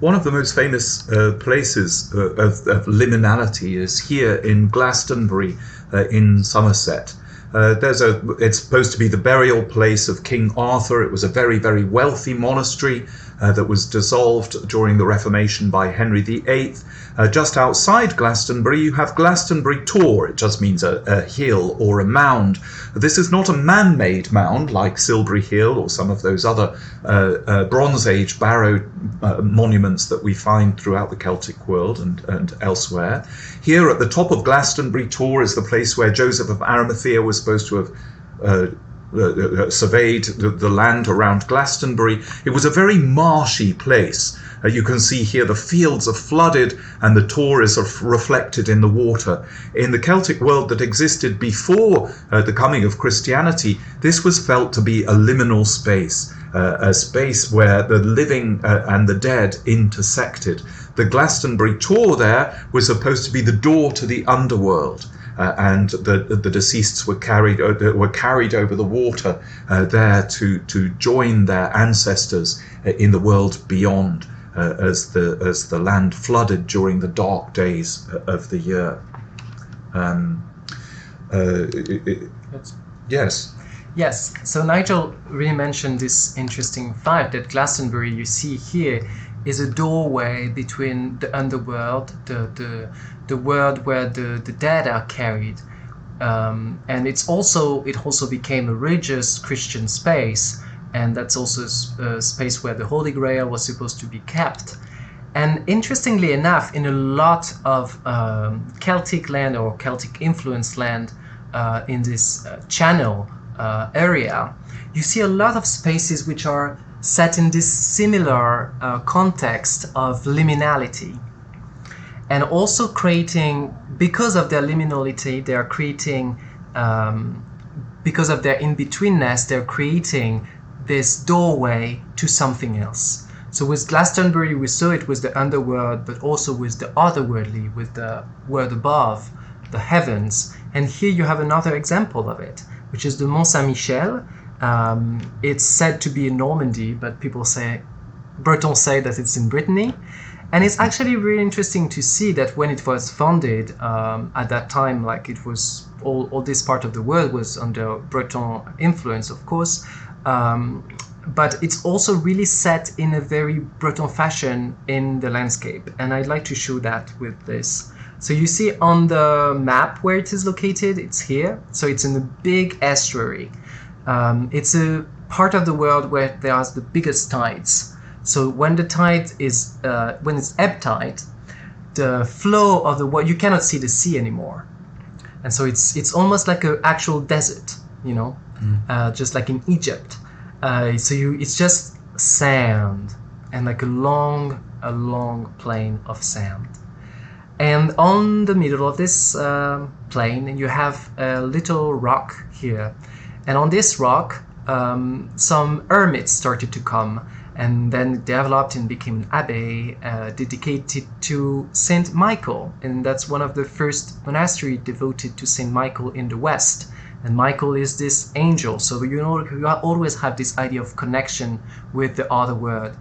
One of the most famous places of liminality is here in Glastonbury in Somerset. It's supposed to be the burial place of King Arthur. It was a very, very wealthy monastery that was dissolved during the Reformation by Henry VIII. Just outside Glastonbury, you have Glastonbury Tor. It just means a hill or a mound. This is not a man-made mound like Silbury Hill or some of those other Bronze Age barrow monuments that we find throughout the Celtic world and elsewhere. Here at the top of Glastonbury Tor is the place where Joseph of Arimathea was supposed to have surveyed the land around Glastonbury. It was a very marshy place. You can see here the fields are flooded and the Tor is reflected in the water. In the Celtic world that existed before the coming of Christianity, this was felt to be a liminal space, a space where the living and the dead intersected. The Glastonbury Tor there was supposed to be the door to the underworld. And the deceased were carried over the water there to join their ancestors in the world beyond, as the land flooded during the dark days of the year. Yes. So Nigel really mentioned this interesting fact that Glastonbury you see here is a doorway between the underworld, the world where the dead are carried, and it also became a religious Christian space, and that's also a space where the Holy Grail was supposed to be kept. And interestingly enough, in a lot of Celtic land or Celtic influenced land in this channel area, you see a lot of spaces which are set in this similar context of liminality. And also creating, because of their liminality, they are creating, because of their in-betweenness, they're creating this doorway to something else. So with Glastonbury, we saw it was the underworld, but also with the otherworldly, with the world above, the heavens. And here you have another example of it, which is the Mont Saint-Michel. It's said to be in Normandy, but Bretons say that it's in Brittany. And it's actually really interesting to see that when it was founded, at that time, like it was all this part of the world was under Breton influence, of course. But it's also really set in a very Breton fashion in the landscape. And I'd like to show that with this. So you see on the map where it is located, it's here. So it's in a big estuary. It's a part of the world where there are the biggest tides. So when the tide is, when it's ebb tide, the flow of the water, you cannot see the sea anymore. And so it's almost like an actual desert, just like in Egypt. It's just sand and like a long plain of sand. And on the middle of this plain, you have a little rock here. And on this rock, some hermits started to come, and then developed and became an abbey dedicated to Saint Michael. And that's one of the first monasteries devoted to Saint Michael in the West. And Michael is this angel. So you always have this idea of connection with the other world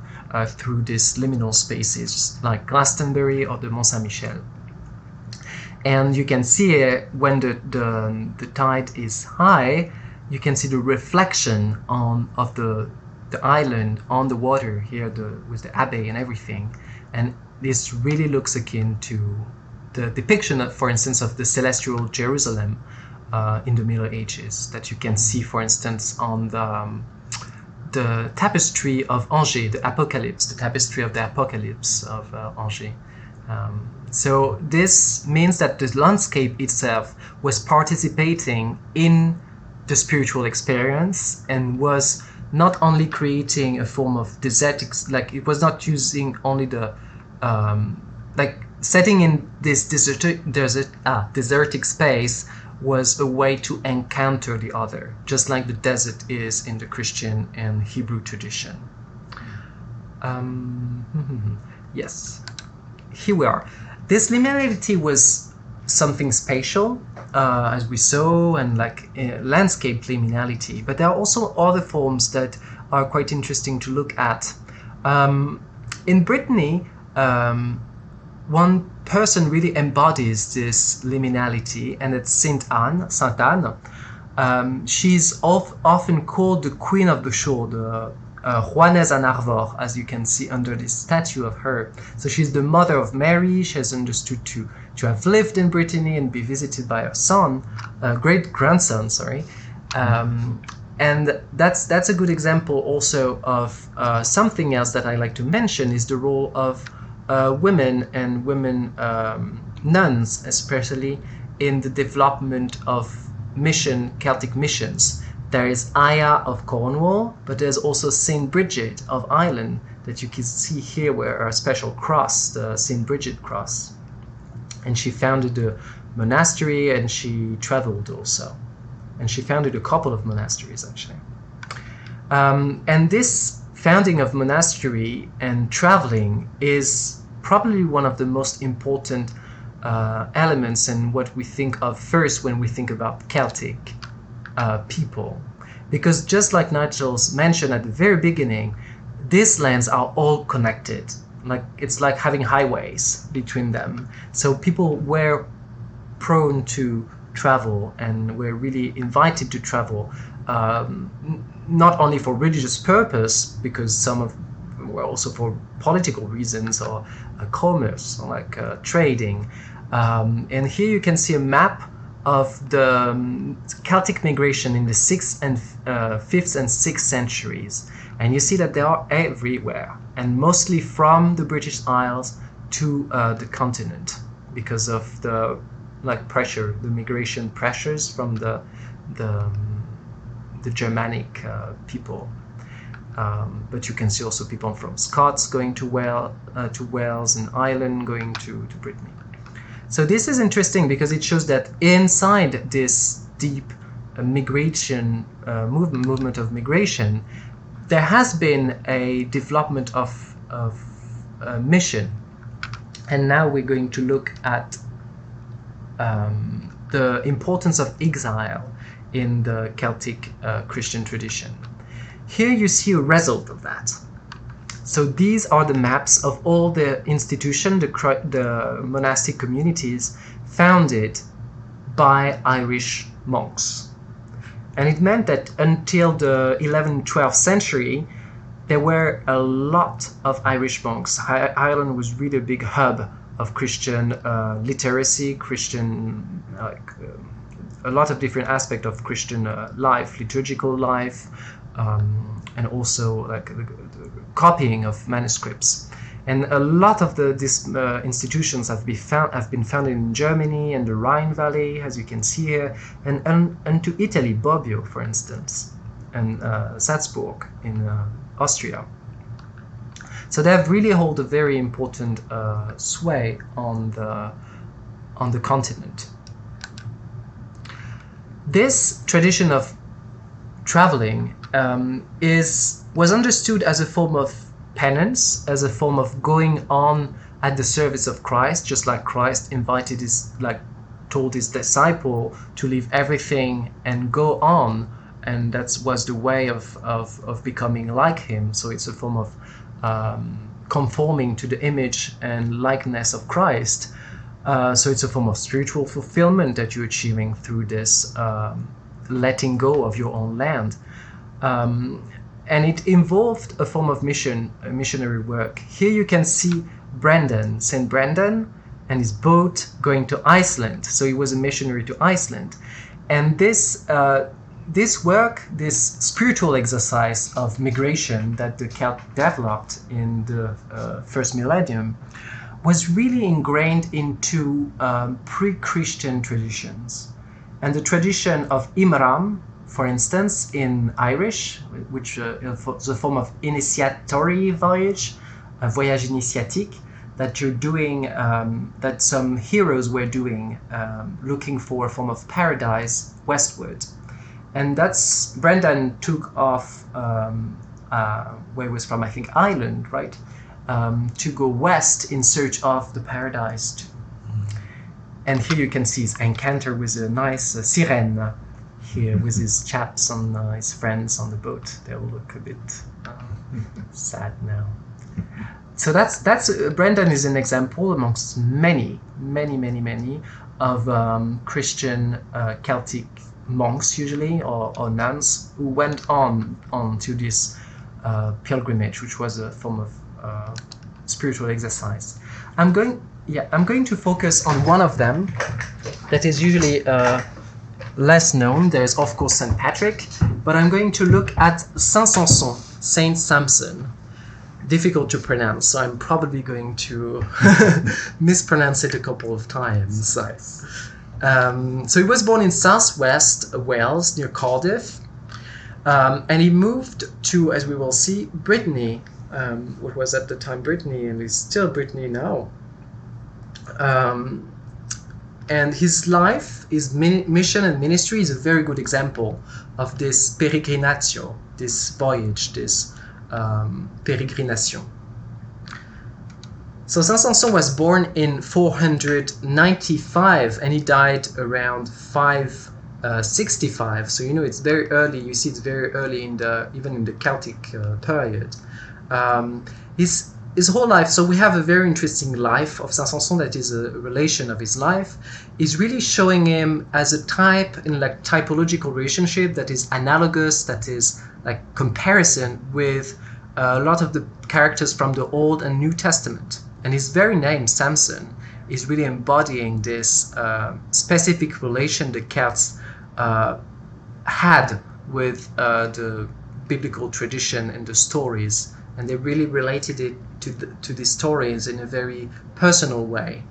through these liminal spaces like Glastonbury or the Mont Saint-Michel. And you can see when the tide is high, you can see the reflection of the island on the water here with the abbey and everything. And this really looks akin to the depiction of, for instance, of the celestial Jerusalem in the Middle Ages that you can see, for instance, on the tapestry of Angers, the tapestry of the Apocalypse of Angers. So this means that the landscape itself was participating in the spiritual experience and was not only creating a form of desertic, like it was not using only the, like setting in this desertic space was a way to encounter the other, just like the desert is in the Christian and Hebrew tradition. Yes, here we are. This liminality was something spatial, as we saw, and like landscape liminality, but there are also other forms that are quite interesting to look at. In Brittany, one person really embodies this liminality, and it's Saint Anne. She's often called the Queen of the Shore, the Juaneza Narvor, as you can see under this statue of her. So she's the mother of Mary. She has understood to have lived in Brittany and be visited by her son, great-grandson, sorry. And that's a good example also of something else that I like to mention is the role of women and women nuns, especially in the development of Celtic missions. There is Aya of Cornwall, but there's also Saint Bridget of Ireland that you can see here, where a special cross, the Saint Bridget cross. And she founded a monastery, and she traveled also. And she founded a couple of monasteries, actually. And this founding of monastery and traveling is probably one of the most important elements in what we think of first when we think about Celtic people. Because just like Nigel's mentioned at the very beginning, these lands are all connected. It's like having highways between them. So people were prone to travel and were really invited to travel, not only for religious purpose, because some of were also for political reasons or commerce, or trading. And here you can see a map of the Celtic migration in the 5th and 6th centuries. And you see that they are everywhere, and mostly from the British Isles to the continent, because of the pressure, the migration pressures from the Germanic people. But you can see also people from Scots going to Wales and Ireland going to Brittany. So this is interesting because it shows that inside this deep migration movement of migration, there has been a development of mission. And now we're going to look at the importance of exile in the Celtic Christian tradition. Here you see a result of that. So these are the maps of all the institutions, the monastic communities founded by Irish monks. And it meant that until the 11th, 12th century, there were a lot of Irish monks. Ireland was really a big hub of Christian literacy, Christian, a lot of different aspects of Christian life, liturgical life, and also the copying of manuscripts. And a lot of these institutions have been founded in Germany and the Rhine Valley, as you can see here, and to Italy, Bobbio, for instance, and Salzburg in Austria. So they have really hold a very important sway on the continent. This tradition of traveling was understood as a form of penance, as a form of going on at the service of Christ, just like Christ told his disciple to leave everything and go on, and that was the way of becoming like him. So it's a form of conforming to the image and likeness of Christ. So it's a form of spiritual fulfillment that you're achieving through this letting go of your own land. And it involved a form of missionary work. Here you can see St. Brendan and his boat going to Iceland. So he was a missionary to Iceland. And this work, this spiritual exercise of migration that the Celt developed in the first millennium was really ingrained into pre-Christian traditions. And the tradition of Imram, for instance, in Irish, which is a form of initiatory voyage, a voyage initiatique, that you're doing, that some heroes were doing, looking for a form of paradise westward. And that's, Brendan took off where he was from, I think Ireland, right? To go west in search of the paradise. And here you can see his encounter with a nice sirene here with his chaps and his friends on the boat. They all look a bit sad now. So that's Brendan is an example amongst many of Christian Celtic monks usually or nuns who went on to this pilgrimage, which was a form of spiritual exercise. I'm going to focus on one of them that is usually less known. There's of course St. Patrick, but I'm going to look at Saint Samson, Saint Samson. Difficult to pronounce, so I'm probably going to mispronounce it a couple of times. So he was born in southwest Wales near Cardiff, and he moved to, as we will see, Brittany, what was at the time Brittany and is still Brittany now. And his life, his mission and ministry is a very good example of this peregrinatio, this voyage, this peregrination. So Saint Samson was born in 495 and he died around 565. So you know it's very early. You see it's very early even in the Celtic period. His whole life, so we have a very interesting life of Saint Samson that is a relation of his life, is really showing him as a type in like typological relationship that is analogous, that is like comparison with a lot of the characters from the Old and New Testament. And his very name, Samson, is really embodying this specific relation the Celts had with the biblical tradition and the stories. And they really related it to these stories in a very personal way.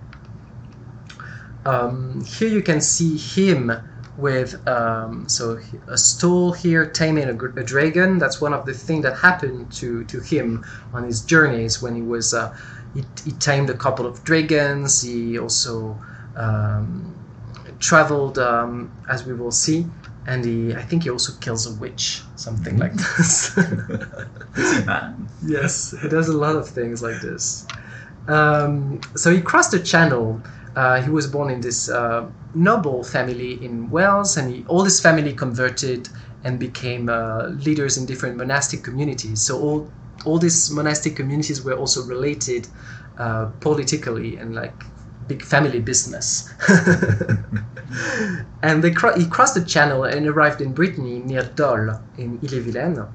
Here you can see him with so a stool here taming a dragon. That's one of the things that happened to him on his journeys when he was he tamed a couple of dragons. He also traveled, as we will see, and I think he also kills a witch, something like this. Busy man. Yes, he does a lot of things like this. So he crossed the Channel. He was born in this noble family in Wales, and all his family converted and became leaders in different monastic communities. So all these monastic communities were also related politically and like big family business. And he crossed the Channel and arrived in Brittany near Dole in Ille-et-Vilaine.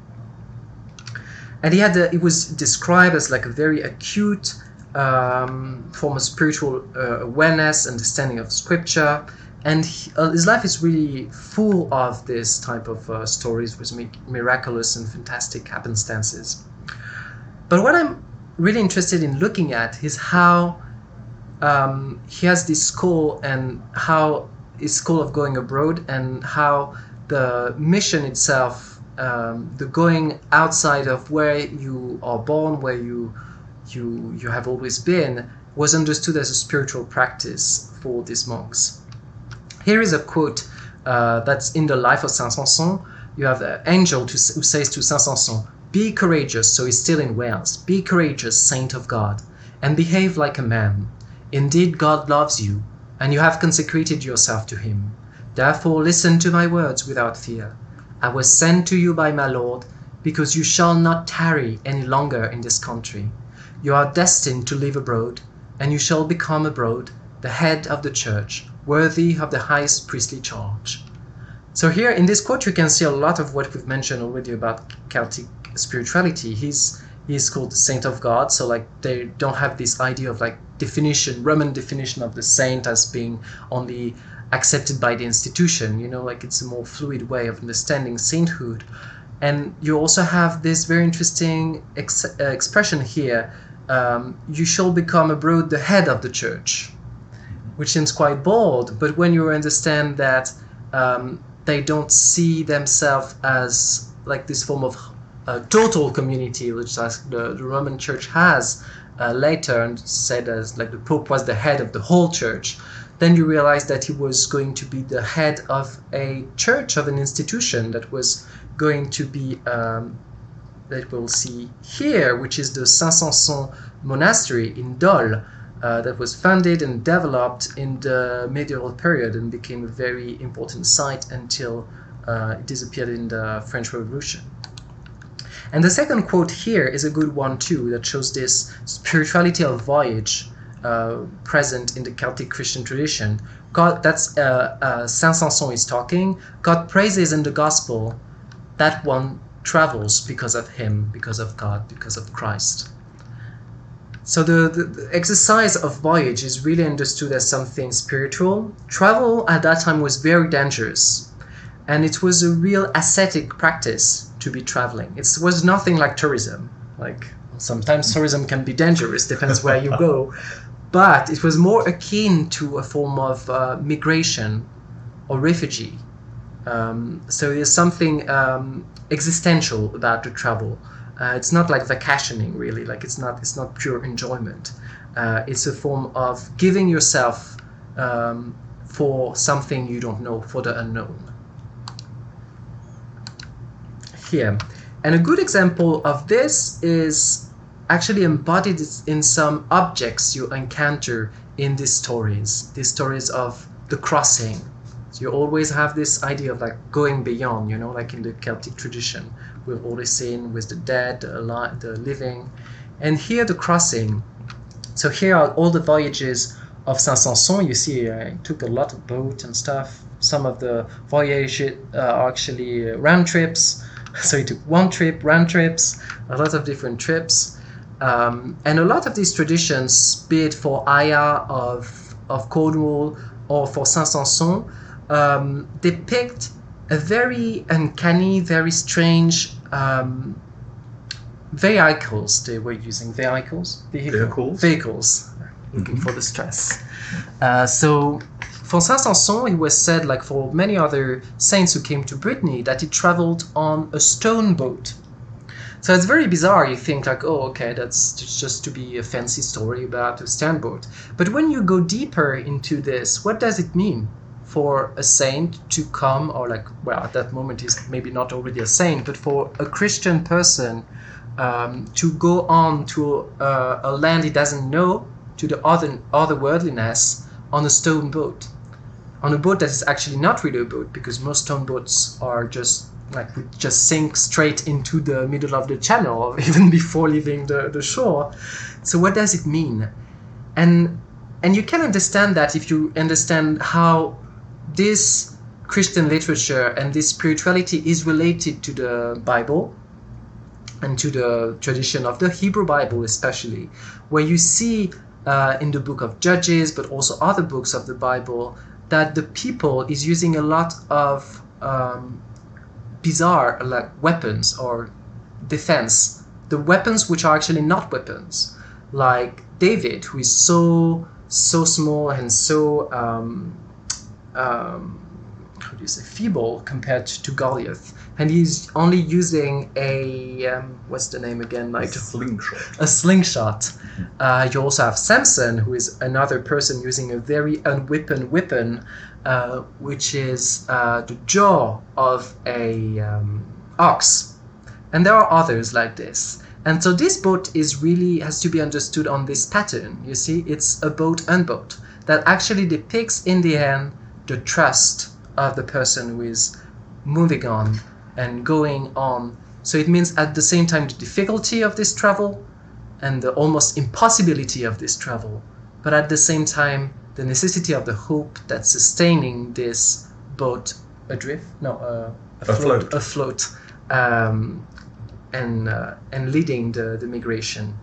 And he was described as like a very acute form of spiritual awareness, understanding of scripture, and his life is really full of this type of stories with miraculous and fantastic happenstances. But what I'm really interested in looking at is how he has this call, and how his call of going abroad, and how the mission itself, the going outside of where you are born, where you have always been, was understood as a spiritual practice for these monks. Here is a quote that's in the life of Saint Samson. You have an angel who says to Saint Samson, "Be courageous," so he's still in Wales, "Be courageous, saint of God, and behave like a man. Indeed, God loves you, and you have consecrated yourself to him. Therefore, listen to my words without fear. I was sent to you by my Lord, because you shall not tarry any longer in this country. You are destined to live abroad, and you shall become abroad the head of the church, worthy of the highest priestly charge." So here in this quote you can see a lot of what we've mentioned already about Celtic spirituality. He's called the saint of God, so like they don't have this idea of like definition, Roman definition of the saint as being only accepted by the institution, you know, like it's a more fluid way of understanding sainthood. And you also have this very interesting expression here, you shall become abroad the head of the church, which seems quite bold, but when you understand that they don't see themselves as like this form of total community, which the Roman Church has later and said as like the Pope was the head of the whole church, then you realize that he was going to be the head of a church, of an institution that was going to be, that we'll see here, which is the Saint-Samson Monastery in Dole, that was founded and developed in the medieval period and became a very important site until it disappeared in the French Revolution. And the second quote here is a good one too, that shows this spirituality of voyage present in the Celtic Christian tradition. God, that's Saint Samson is talking. God praises in the gospel that one travels because of him, because of God, because of Christ. So the exercise of voyage is really understood as something spiritual. Travel at that time was very dangerous, and it was a real ascetic practice to be traveling. It was nothing like tourism. Like sometimes tourism can be dangerous, depends where you go, but it was more akin to a form of migration or refugee. So there's something existential about the travel. It's not like vacationing, really. Like it's not pure enjoyment. It's a form of giving yourself for something you don't know, for the unknown. Here, and a good example of this is actually embodied in some objects you encounter in these stories of the crossing. So you always have this idea of like going beyond, you know, like in the Celtic tradition. We've always seen with the dead, the living. And here the crossing. So here are all the voyages of Saint-Saëns. You see, it took a lot of boat and stuff. Some of the voyages are actually round trips. So he took one trip, round trips, a lot of different trips. And a lot of these traditions, be it for Aya of Cornwall or for Saint-Saëns, depict a very uncanny, very strange vehicles they were using. Vehicles. Looking for the stress. So for Saint-Saëns, it was said, like for many other saints who came to Brittany, that he traveled on a stone boat. So it's very bizarre. You think like, oh, okay, that's just to be a fancy story about a stone boat. But when you go deeper into this, what does it mean for a saint to come, or like, well, at that moment he's maybe not already a saint, but for a Christian person to go on to a land he doesn't know, to the otherworldliness, on a stone boat, on a boat that is actually not really a boat, because most stone boats are just like would just sink straight into the middle of the channel, even before leaving the shore. So what does it mean? And you can understand that if you understand how this Christian literature and this spirituality is related to the Bible and to the tradition of the Hebrew Bible especially, where you see in the book of Judges, but also other books of the Bible, that the people is using a lot of bizarre like weapons or defense. The weapons which are actually not weapons, like David, who is so small and so how do you say, feeble compared to Goliath, and he's only using a what's the name again? Like a slingshot. You also have Samson, who is another person using a very unweaponed weapon, which is the jaw of a ox, and there are others like this. And so this boat has to be understood on this pattern. You see, it's a boat-unboat that actually depicts in the end the trust of the person who is moving on and going on. So it means at the same time the difficulty of this travel and the almost impossibility of this travel, but at the same time the necessity of the hope that's sustaining this boat afloat, and leading the migration.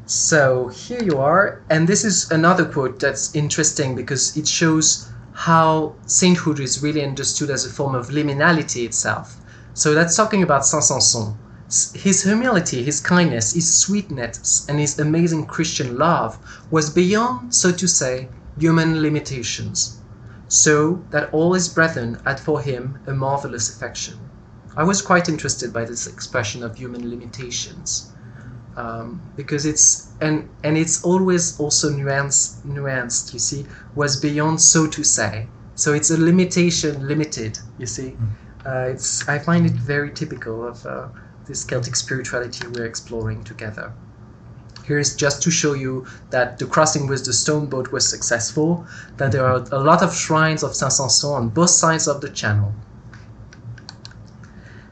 So here you are, and this is another quote that's interesting because it shows how sainthood is really understood as a form of liminality itself. So that's talking about Saint-Saëns. His humility, his kindness, his sweetness, and his amazing Christian love was beyond, so to say, human limitations, so that all his brethren had for him a marvelous affection. I was quite interested by this expression of human limitations. Because it's always also nuanced, you see, was beyond, so to say. So it's a limitation, limited, you see. I find it very typical of this Celtic spirituality we're exploring together. Here's just to show you that the crossing with the stone boat was successful, that there are a lot of shrines of Saint-Saëns on both sides of the channel.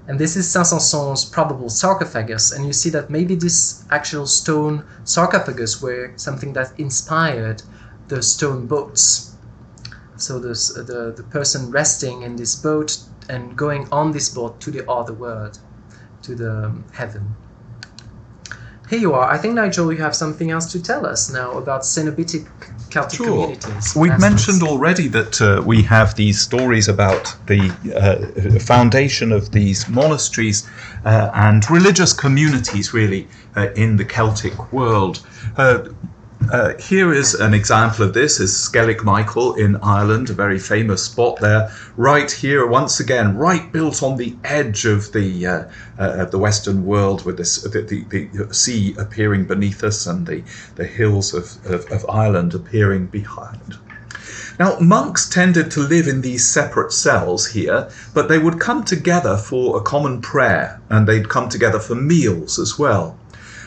And this is Saint-Saëns' probable sarcophagus, and you see that maybe this actual stone sarcophagus were something that inspired the stone boats. So the person resting in this boat and going on this boat to the other world, to the heaven. Here you are. I think, Nigel, you have something else to tell us now about Cenobitic Celtic communities. We've mentioned already that we have these stories about the foundation of these monasteries and religious communities, really, in the Celtic world. Here is an example of this, is Skellig Michael in Ireland, a very famous spot there. Right here, once again, right built on the edge of the Western world, with this, the sea appearing beneath us and the hills of Ireland appearing behind. Now, monks tended to live in these separate cells here, but they would come together for a common prayer, and they'd come together for meals as well.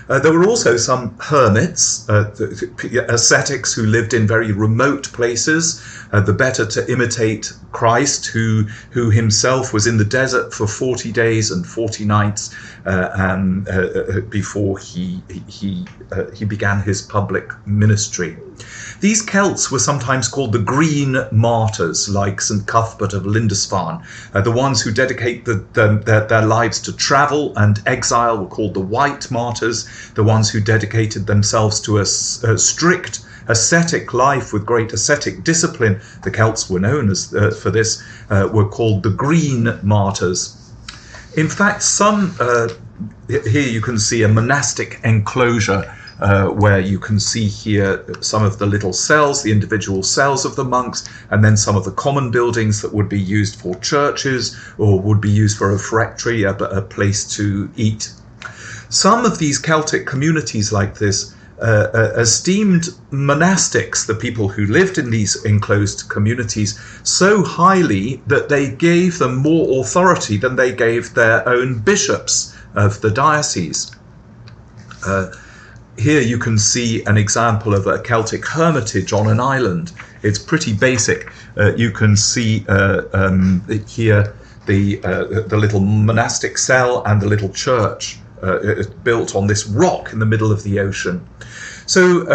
There were also some hermits, ascetics who lived in very remote places, the better to imitate Christ, who himself was in the desert for 40 days and 40 nights before he began his public ministry. These Celts were sometimes called the Green Martyrs, like St. Cuthbert of Lindisfarne. The ones who dedicate their lives to travel and exile were called the White Martyrs. The ones who dedicated themselves to a strict ascetic life with great ascetic discipline, the Celts were known as for this, were called the Green Martyrs. In fact, here you can see a monastic enclosure where you can see here some of the little cells, the individual cells of the monks, and then some of the common buildings that would be used for churches or would be used for a refectory, a place to eat. Some of these Celtic communities like this esteemed monastics, the people who lived in these enclosed communities, so highly that they gave them more authority than they gave their own bishops of the diocese. Here you can see an example of a Celtic hermitage on an island. It's pretty basic. You can see here the little monastic cell and the little church built on this rock in the middle of the ocean. So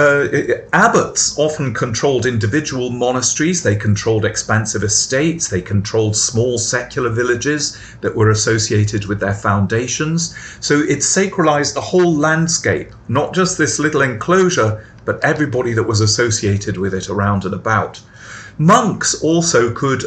abbots often controlled individual monasteries, they controlled expansive estates, they controlled small secular villages that were associated with their foundations. So it sacralized the whole landscape, not just this little enclosure, but everybody that was associated with it around and about. Monks also could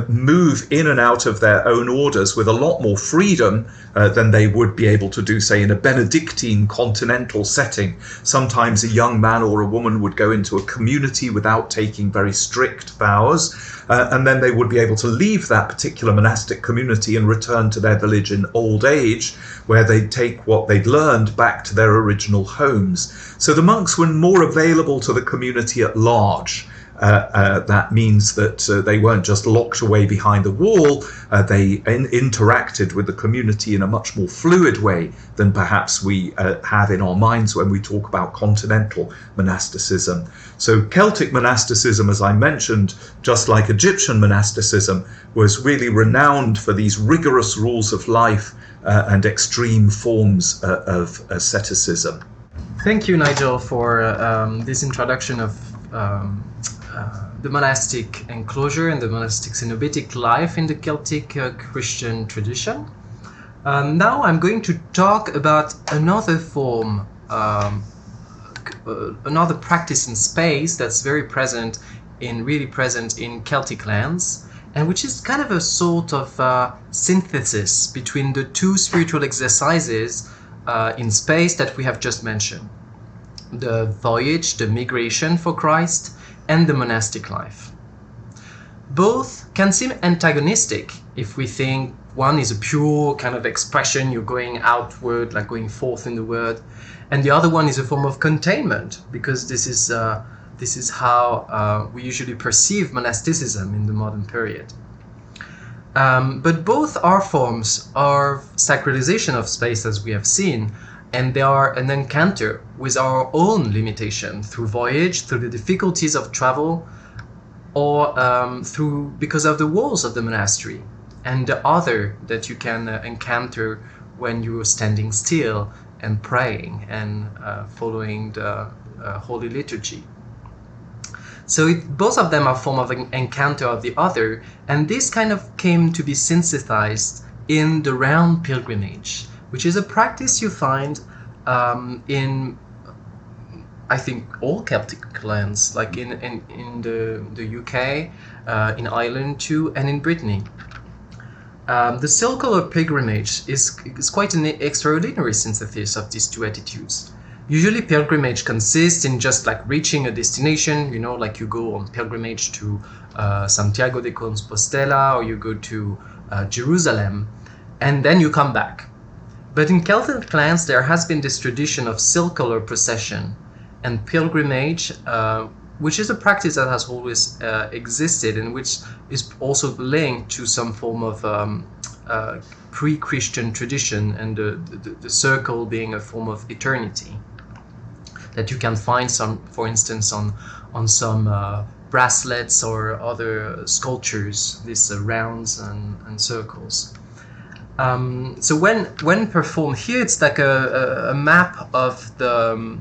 move in and out of their own orders with a lot more freedom than they would be able to do, say, in a Benedictine continental setting. Sometimes a young man or a woman would go into a community without taking very strict vows, and then they would be able to leave that particular monastic community and return to their village in old age, where they'd take what they'd learned back to their original homes. So the monks were more available to the community at large. That means that they weren't just locked away behind the wall, they interacted with the community in a much more fluid way than perhaps we have in our minds when we talk about continental monasticism. So Celtic monasticism, as I mentioned, just like Egyptian monasticism, was really renowned for these rigorous rules of life and extreme forms of asceticism. Thank you, Nigel, for this introduction of the monastic enclosure and the monastic cenobitic life in the Celtic Christian tradition. Now I'm going to talk about another form, another practice in space that's really present in Celtic lands, and which is kind of a sort of synthesis between the two spiritual exercises in space that we have just mentioned: the voyage, the migration for Christ, and the monastic life. Both can seem antagonistic if we think one is a pure kind of expression, you're going outward, like going forth in the world, and the other one is a form of containment, because this is how we usually perceive monasticism in the modern period. But both are forms of sacralization of space, as we have seen, and they are an encounter with our own limitation through voyage, through the difficulties of travel, or because of the walls of the monastery, and the other that you can encounter when you're standing still and praying and following the Holy Liturgy. So both of them are a form of an encounter of the other, and this kind of came to be synthesized in the round pilgrimage, which is a practice you find in, I think, all Celtic lands, like in the UK, in Ireland too, and in Brittany. The circular pilgrimage is quite an extraordinary synthesis of these two attitudes. Usually pilgrimage consists in just like reaching a destination, like you go on pilgrimage to Santiago de Compostela, or you go to Jerusalem, and then you come back. But in Celtic lands there has been this tradition of circular procession and pilgrimage, which is a practice that has always existed, and which is also linked to some form of pre-Christian tradition, and the circle being a form of eternity that you can find for instance, on some bracelets or other sculptures, these rounds and circles. So when performed here, it's like a map of the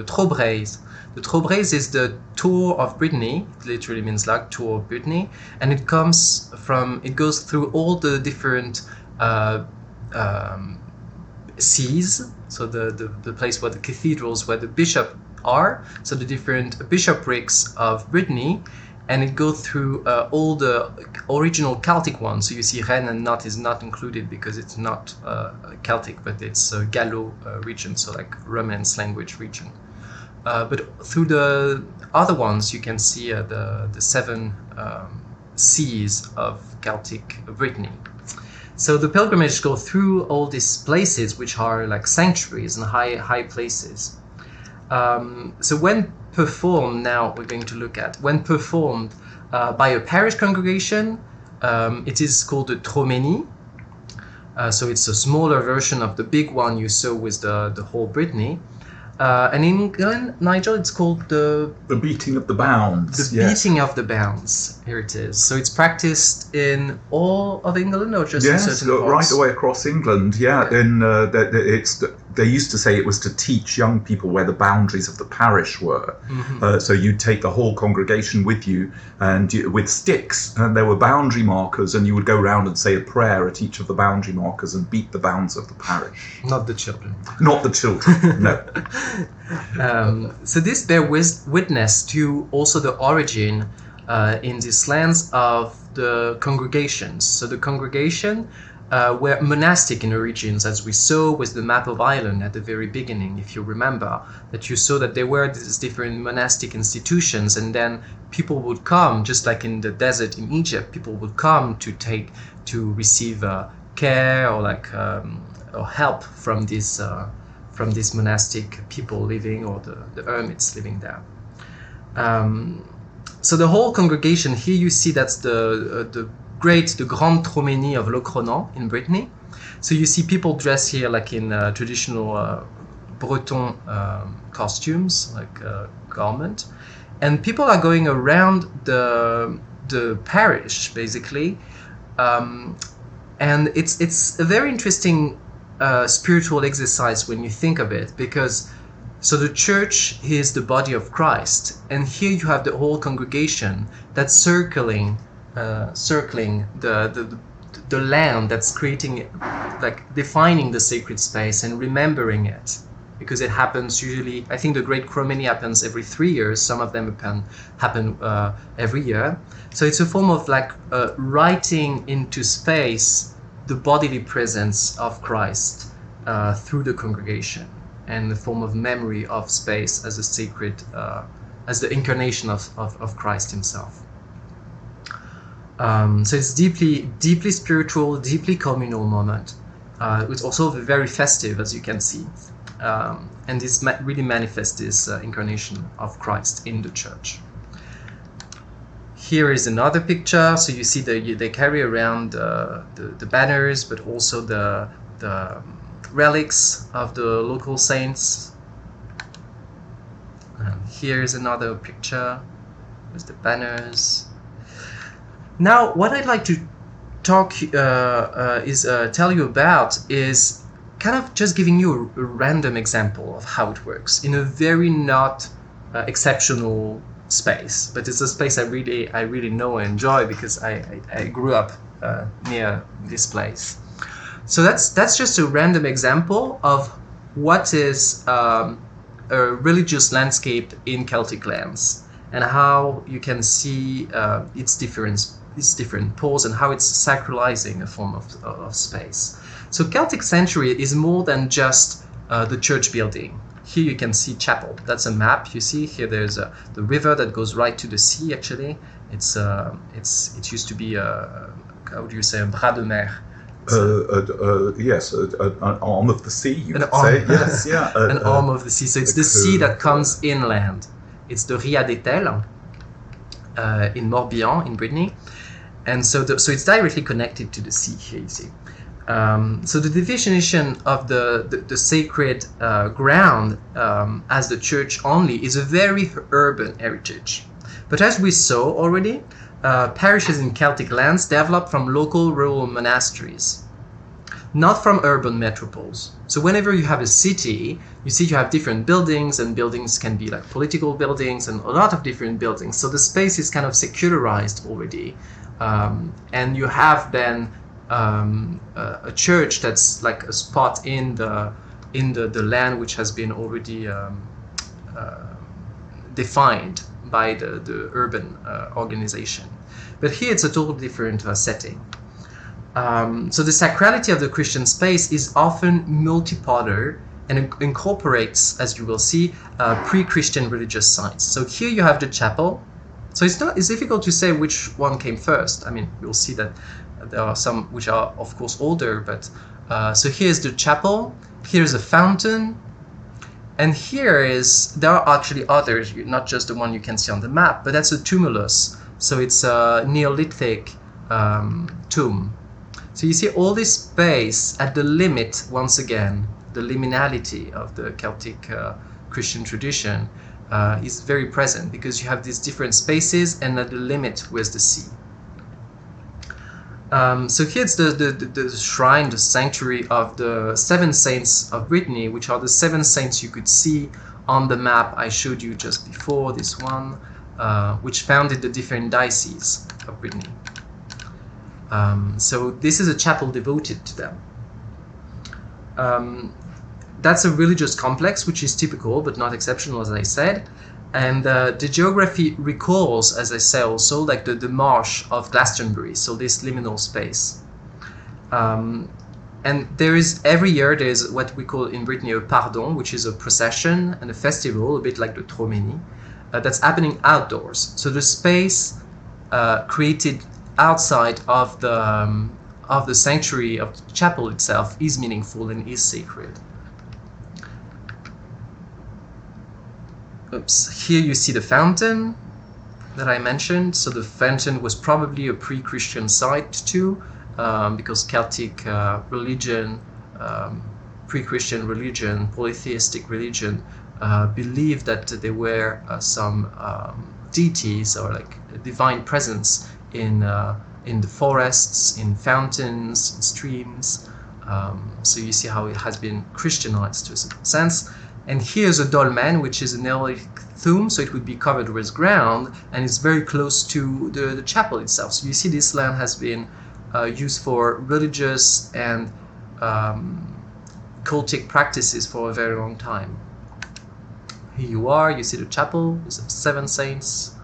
Trobraise. The Trobraise is the Tour of Brittany. It literally means like Tour of Brittany, and it goes through all the different sees. So the place where the cathedrals, where the bishop are, so the different bishoprics of Brittany, and it goes through all the original Celtic ones. So you see Rennes and Nantes is not included because it's not Celtic, but it's a Gallo region, so like Romance language region. But through the other ones, you can see the 7 seas of Celtic Brittany. So the pilgrimage go through all these places, which are like sanctuaries and high places. So when performed, now we're going to look at, when performed by a parish congregation, it is called a Tomini. So it's a smaller version of the big one you saw with the whole Brittany. And in England, Nigel, it's called the beating of the bounds. Beating of the bounds. Here it is. So it's practiced in all of England, or just in certain parts? Right the way across England. Yeah, okay. They used to say it was to teach young people where the boundaries of the parish were. Mm-hmm. So you'd take the whole congregation with you, and with sticks, and there were boundary markers, and you would go round and say a prayer at each of the boundary markers and beat the bounds of the parish. Not the children. Not the children, no. So this bears witness to also the origin in these lands of the congregations. So the congregation were monastic in origins, as we saw with the map of Ireland at the very beginning, if you remember, that you saw that there were these different monastic institutions, and then people would come, just like in the desert in Egypt, people would come to receive care or or help from these monastic people living, or the hermits living there. So the whole congregation here, you see that's the Grand Tomini of Locronan in Brittany. So you see people dressed here like in traditional Breton costumes, like garment, and people are going around the parish basically, and it's a very interesting spiritual exercise when you think of it, because so the church is the body of Christ, and here you have the whole congregation that's circling the land, that's creating, like defining the sacred space and remembering it, because it happens usually, I think the Great Cromany happens every 3 years, some of them happen every year. So it's a form of like writing into space the bodily presence of Christ through the congregation, and the form of memory of space as a sacred, as the incarnation of Christ himself. So it's deeply spiritual, deeply communal moment. It's also very festive, as you can see. And this really manifests this incarnation of Christ in the church. Here is another picture. So you see they carry around the banners, but also the relics of the local saints. And here is another picture with the banners. Now, what I'd like to tell you about is kind of just giving you a random example of how it works in a very not exceptional space, but it's a space I really know and enjoy because I grew up near this place. So that's just a random example of what is a religious landscape in Celtic lands, and how you can see its different poles and how it's sacralizing a form of space. So Celtic sanctuary is more than just the church building. Here you can see chapel. That's a map. You see here there's the river that goes right to the sea. Actually, it used to be how do you say, a bras de mer? Yes, an arm of the sea, you could say. Yes, yeah. An arm of the sea. So it's the sea that comes inland. It's the Ria d'Etel in Morbihan, in Brittany. And so it's directly connected to the sea here, you see. So the definition of the sacred ground as the church only is a very urban heritage. But as we saw already, parishes in Celtic lands developed from local rural monasteries, not from urban metropoles. So whenever you have a city, you see you have different buildings, and buildings can be like political buildings and a lot of different buildings. So the space is kind of secularized already. And you have then a church that's like a spot in the land which has been already defined by the urban organization. But here it's a totally different setting. So the sacrality of the Christian space is often multipolar and incorporates, as you will see, pre-Christian religious sites. So here you have the chapel. So it's difficult to say which one came first. I mean, you'll see that there are some which are, of course, older, but so here's the chapel, here's a fountain, and there are actually others, not just the one you can see on the map, but that's a tumulus. So it's a Neolithic tomb. So you see all this space at the limit, once again, the liminality of the Celtic Christian tradition is very present, because you have these different spaces, and at the limit was the sea. So here's the shrine, the sanctuary of the seven saints of Brittany, which are the seven saints you could see on the map I showed you just before, this one, which founded the different dioceses of Brittany. So this is a chapel devoted to them. That's a religious complex, which is typical but not exceptional, as I said. And the geography recalls, as I say, also like the marsh of Glastonbury, so this liminal space. And every year there's what we call in Brittany a pardon, which is a procession and a festival, a bit like the Tomini, that's happening outdoors. So the space created outside of the sanctuary of the chapel itself is meaningful and is sacred. Here you see the fountain that I mentioned. So the fountain was probably a pre-Christian site too, because Celtic religion, pre-Christian religion, polytheistic religion, believed that there were some deities or like a divine presence in the forests, in fountains, in streams. So you see how it has been Christianized to a certain sense. And here's a dolmen, which is a Neolithic tomb, so it would be covered with ground, and it's very close to the chapel itself. So you see this land has been used for religious and cultic practices for a very long time. Here you see the chapel with the seven saints.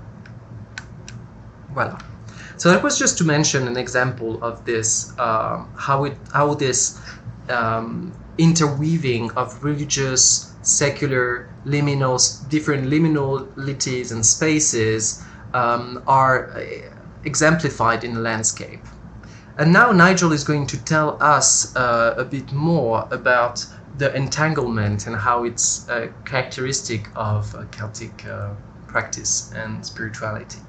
Voila. So that was just to mention an example of this, how this interweaving of religious, secular, liminals, different liminalities and spaces are exemplified in the landscape. And now Nigel is going to tell us a bit more about the entanglement and how it's a characteristic of Celtic practice and spirituality.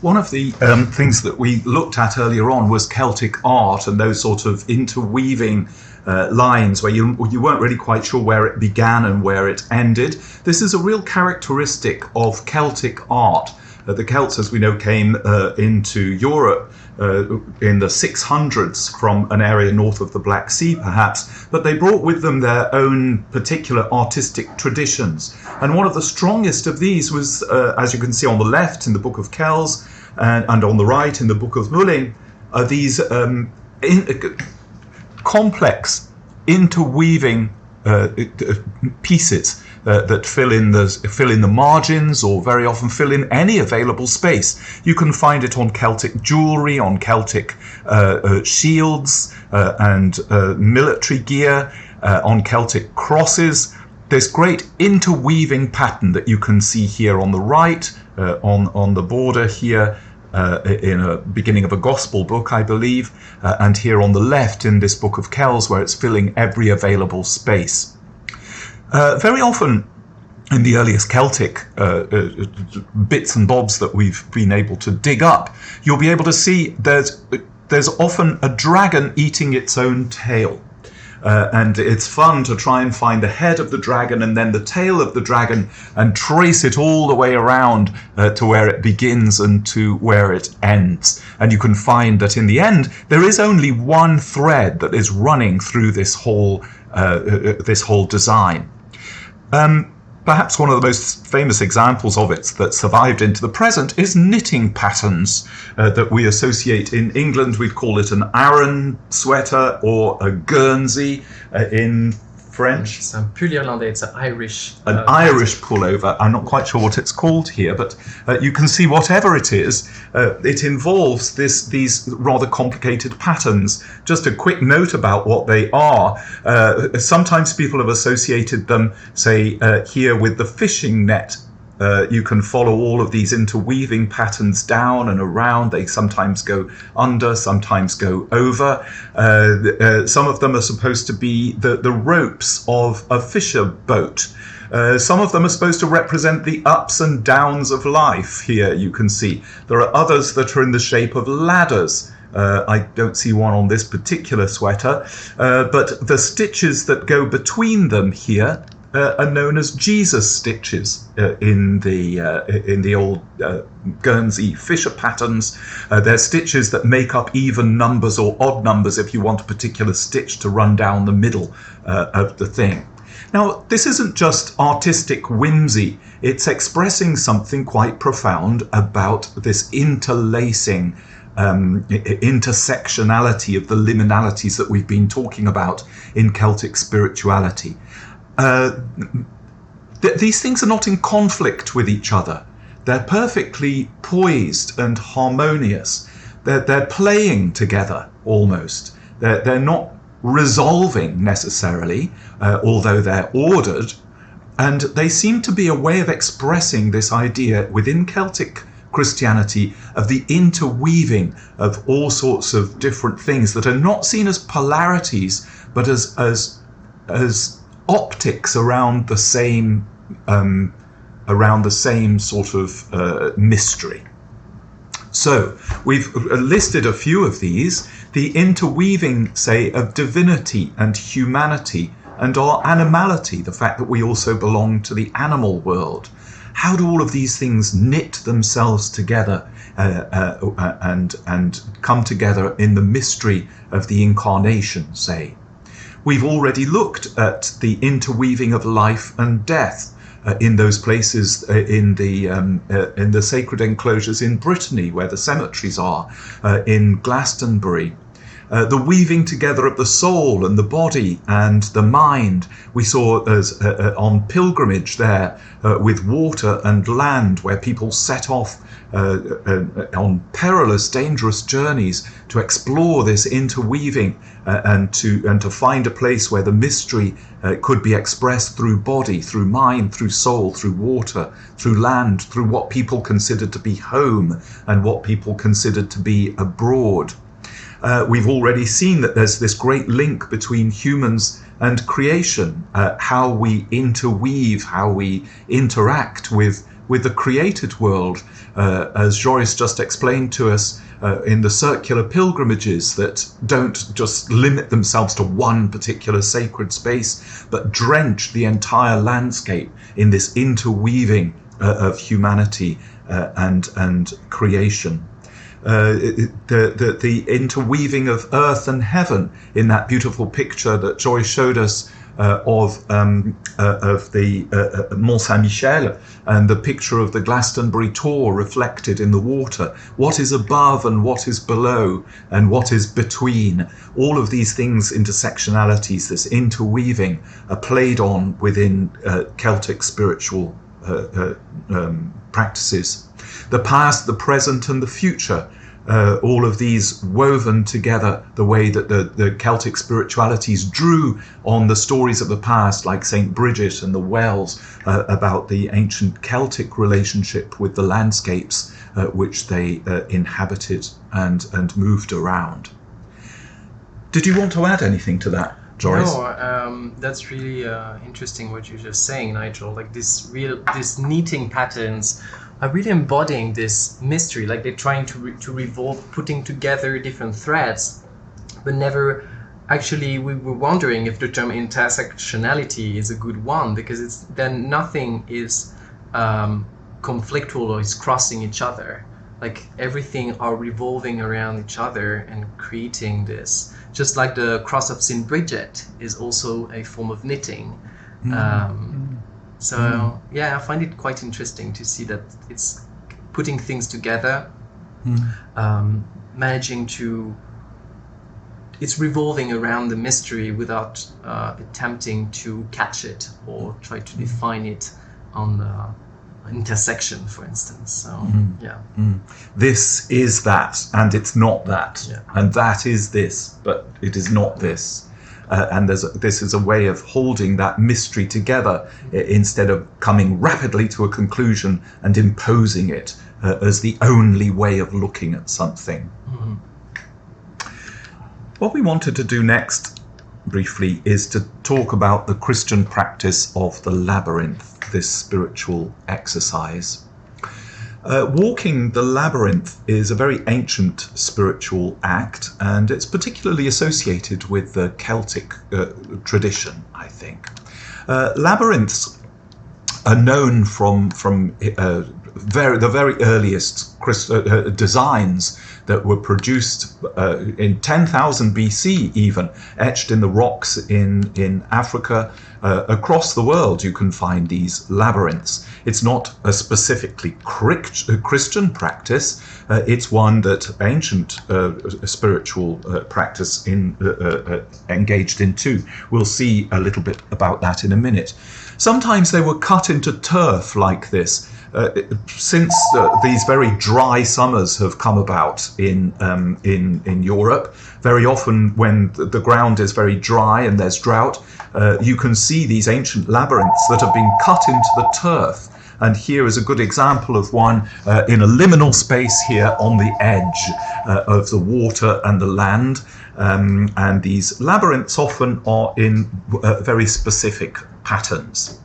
One of the things that we looked at earlier on was Celtic art and those sort of interweaving lines where you weren't really quite sure where it began and where it ended. This is a real characteristic of Celtic art, The Celts, as we know, came into Europe in the 600s from an area north of the Black Sea, perhaps, but they brought with them their own particular artistic traditions. And one of the strongest of these was, as you can see on the left in the Book of Kells, and on the right in the Book of Mullin, these complex interweaving pieces that fill in the margins, or very often fill in any available space. You can find it on Celtic jewellery, on Celtic shields and military gear, on Celtic crosses. This great interweaving pattern that you can see here on the right, on the border here, in a beginning of a gospel book, I believe, and here on the left in this Book of Kells, where it's filling every available space. Very often in the earliest Celtic bits and bobs that we've been able to dig up, you'll be able to see there's often a dragon eating its own tail. And it's fun to try and find the head of the dragon and then the tail of the dragon and trace it all the way around to where it begins and to where it ends. And you can find that in the end, there is only one thread that is running through this whole design. Perhaps one of the most famous examples of it that survived into the present is knitting patterns that we associate in England. We'd call it an Aran sweater or a Guernsey in French. It's un pull irlandais, it's an Irish. An Irish pullover. I'm not quite sure what it's called here, but you can see whatever it is, it involves these rather complicated patterns. Just a quick note about what they are. Sometimes people have associated them, say, here with the fishing net. You can follow all of these interweaving patterns down and around. They sometimes go under, sometimes go over. Some of them are supposed to be the ropes of a fisher boat. Some of them are supposed to represent the ups and downs of life. Here you can see. There are others that are in the shape of ladders. I don't see one on this particular sweater, but the stitches that go between them here are known as Jesus stitches in the old Guernsey fisher patterns. They're stitches that make up even numbers or odd numbers if you want a particular stitch to run down the middle of the thing. Now, this isn't just artistic whimsy. It's expressing something quite profound about this interlacing intersectionality of the liminalities that we've been talking about in Celtic spirituality. These things are not in conflict with each other. They're perfectly poised and harmonious. They're playing together almost. They're not resolving necessarily, although they're ordered. And they seem to be a way of expressing this idea within Celtic Christianity of the interweaving of all sorts of different things that are not seen as polarities, but as optics around the same sort of mystery. So we've listed a few of these. The interweaving, say, of divinity and humanity and our animality, the fact that we also belong to the animal world. How do all of these things knit themselves together and come together in the mystery of the incarnation, say? We've already looked at the interweaving of life and death in those places in the sacred enclosures in Brittany, where the cemeteries are, in Glastonbury. The weaving together of the soul and the body and the mind. We saw as on pilgrimage there with water and land, where people set off on perilous, dangerous journeys to explore this interweaving and to find a place where the mystery could be expressed through body, through mind, through soul, through water, through land, through what people considered to be home and what people considered to be abroad. We've already seen that there's this great link between humans and creation, how we interweave, how we interact with the created world, as Joris just explained to us in the circular pilgrimages that don't just limit themselves to one particular sacred space, but drench the entire landscape in this interweaving of humanity and creation. The interweaving of earth and heaven in that beautiful picture that Joy showed us of the Mont Saint-Michel, and the picture of the Glastonbury Tor reflected in the water. What is above and what is below and what is between. All of these things, intersectionalities, this interweaving, are played on within Celtic spiritual practices. The past, the present and the future, all of these woven together, the way that the Celtic spiritualities drew on the stories of the past, like St. Bridget and the wells, about the ancient Celtic relationship with the landscapes which they inhabited and moved around. Did you want to add anything to that, Joris? No, that's really interesting what you're just saying, Nigel. Like these knitting patterns are really embodying this mystery. Like they're trying to revolve, putting together different threads, but never actually. We were wondering if the term intersectionality is a good one, because then nothing is conflictual or is crossing each other. Like everything are revolving around each other and creating this. Just like the cross of St. Bridget is also a form of knitting. So yeah, I find it quite interesting to see that it's putting things together, managing to. It's revolving around the mystery without attempting to catch it or try to define it on the intersection, for instance. So This is that, and it's not that, and that is this, but it is not this. And this is a way of holding that mystery together instead of coming rapidly to a conclusion and imposing it as the only way of looking at something. What we wanted to do next, briefly, is to talk about the Christian practice of the labyrinth, this spiritual exercise. Walking the labyrinth is a very ancient spiritual act, and it's particularly associated with the Celtic tradition, I think. Labyrinths are known from the very earliest designs that were produced in 10,000 BC even, etched in the rocks in Africa. Across the world you can find these labyrinths. It's not a specifically Christian practice, it's one that ancient spiritual practice engaged in too. We'll see a little bit about that in a minute. Sometimes they were cut into turf like this. Since these very dry summers have come about in Europe, very often when the ground is very dry and there's drought, you can see these ancient labyrinths that have been cut into the turf. And here is a good example of one in a liminal space here on the edge of the water and the land. And these labyrinths often are in very specific patterns.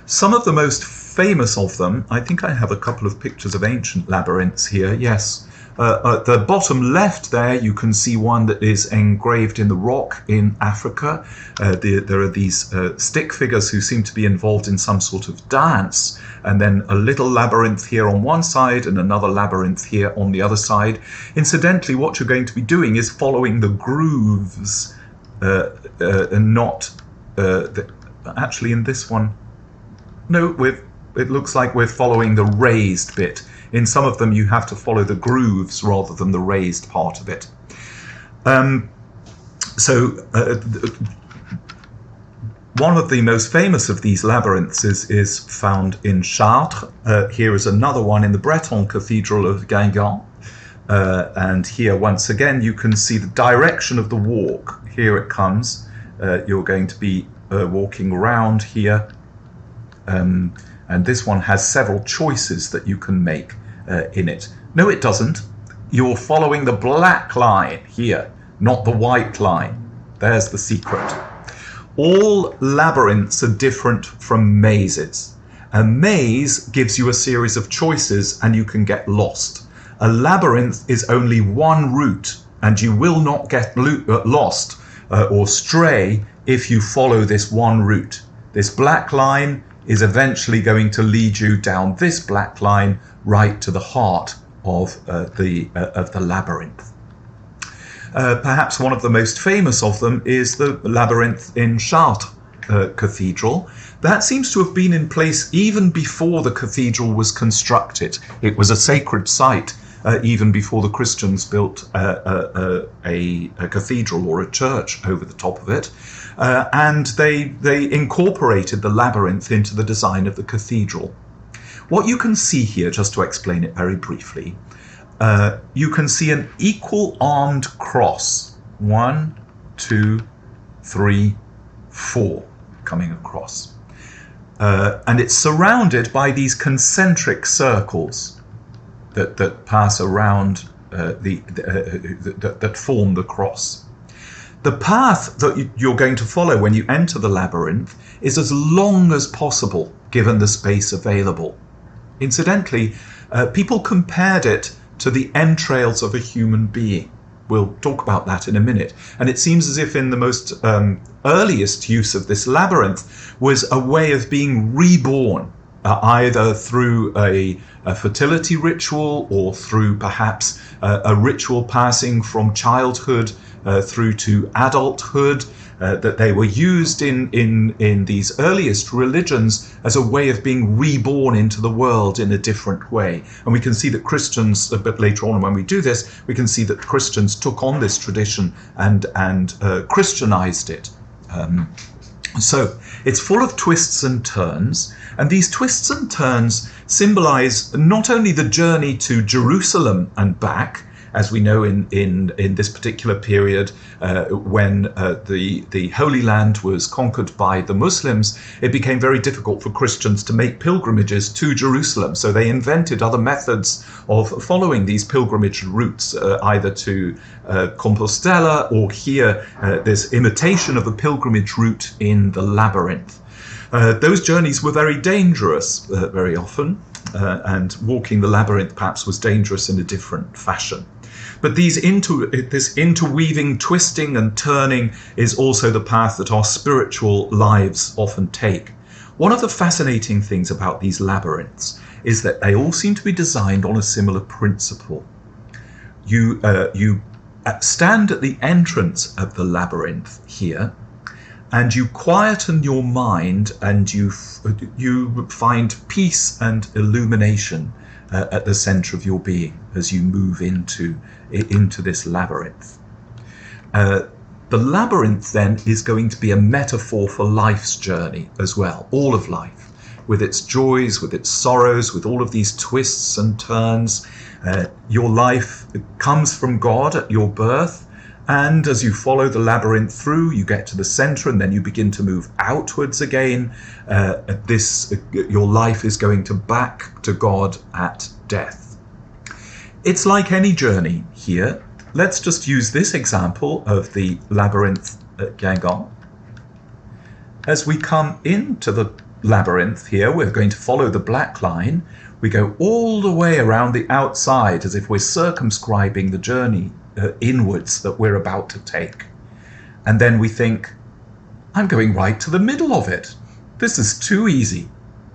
Some of the most famous of them, I think I have a couple of pictures of ancient labyrinths here, yes. At the bottom left there you can see one that is engraved in the rock in Africa. There are these stick figures who seem to be involved in some sort of dance, and then a little labyrinth here on one side and another labyrinth here on the other side. Incidentally, what you're going to be doing is following the grooves, and not actually in this one. No, it looks like we're following the raised bit. In some of them you have to follow the grooves rather than the raised part of it. One of the most famous of these labyrinths is found in Chartres. Here is another one in the Breton Cathedral of Guingamp. And here once again you can see the direction of the walk. Here it comes. You're going to be walking around here. And this one has several choices that you can make in it. No, it doesn't. You're following the black line here, not the white line. There's the secret. All labyrinths are different from mazes. A maze gives you a series of choices and you can get lost. A labyrinth is only one route, and you will not get lost or stray if you follow this one route. This black line is eventually going to lead you down this black line right to the heart of the labyrinth. Perhaps one of the most famous of them is the labyrinth in Chartres Cathedral. That seems to have been in place even before the cathedral was constructed. It was a sacred site even before the Christians built a cathedral or a church over the top of it. And they incorporated the labyrinth into the design of the cathedral. What you can see here, just to explain it very briefly, you can see an equal armed cross. 1, 2, 3, 4 coming across. And it's surrounded by these concentric circles that pass around that form the cross. The path that you're going to follow when you enter the labyrinth is as long as possible, given the space available. Incidentally, people compared it to the entrails of a human being. We'll talk about that in a minute. And it seems as if in the most earliest use of this labyrinth was a way of being reborn, either through a fertility ritual or through perhaps a ritual passing from childhood through to adulthood, that they were used in these earliest religions as a way of being reborn into the world in a different way. And we can see that Christians, a bit later on when we do this, we can see that Christians took on this tradition and Christianized it. So it's full of twists and turns, and these twists and turns symbolize not only the journey to Jerusalem and back, as we know in this particular period, when the Holy Land was conquered by the Muslims, it became very difficult for Christians to make pilgrimages to Jerusalem. So they invented other methods of following these pilgrimage routes, either to Compostela or here, this imitation of a pilgrimage route in the labyrinth. Those journeys were very dangerous very often, and walking the labyrinth perhaps was dangerous in a different fashion. But this interweaving, twisting and turning is also the path that our spiritual lives often take. One of the fascinating things about these labyrinths is that they all seem to be designed on a similar principle. You stand at the entrance of the labyrinth here, and you quieten your mind, and you find peace and illumination at the center of your being as you move into this labyrinth. The labyrinth then is going to be a metaphor for life's journey as well, all of life, with its joys, with its sorrows, with all of these twists and turns. Your life comes from God at your birth, and as you follow the labyrinth through, you get to the center, and then you begin to move outwards again. Your life is going to back to God at death. It's like any journey here. Let's just use this example of the Labyrinth Ganga. As we come into the labyrinth here, we're going to follow the black line. We go all the way around the outside as if we're circumscribing the journey inwards that we're about to take. And then we think, I'm going right to the middle of it. This is too easy.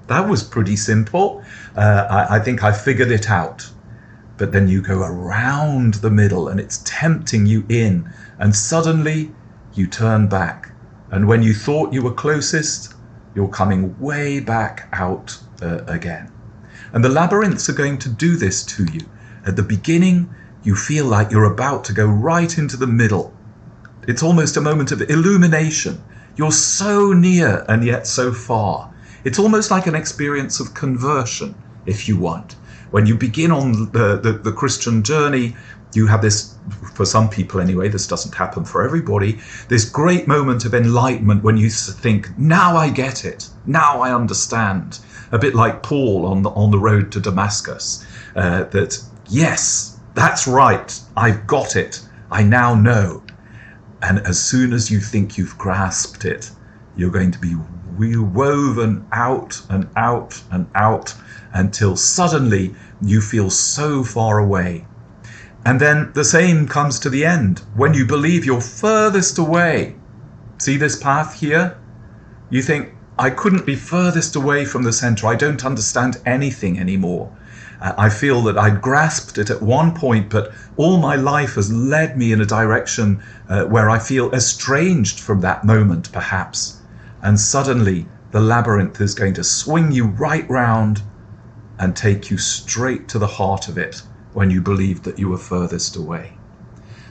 That was pretty simple. I think I figured it out. But then you go around the middle and it's tempting you in, and suddenly you turn back. And when you thought you were closest, you're coming way back out again. And the labyrinths are going to do this to you. At the beginning, you feel like you're about to go right into the middle. It's almost a moment of illumination. You're so near and yet so far. It's almost like an experience of conversion, if you want. When you begin on the Christian journey, you have this, for some people anyway, this doesn't happen for everybody, this great moment of enlightenment when you think, now I get it, now I understand. A bit like Paul on the road to Damascus, that yes, that's right, I've got it, I now know. And as soon as you think you've grasped it, you're going to be woven out and out and out until suddenly you feel so far away. And then the same comes to the end. When you believe you're furthest away, see this path here? You think, I couldn't be furthest away from the center. I don't understand anything anymore. I feel that I grasped it at one point, but all my life has led me in a direction where I feel estranged from that moment, perhaps. And suddenly the labyrinth is going to swing you right round and take you straight to the heart of it when you believed that you were furthest away.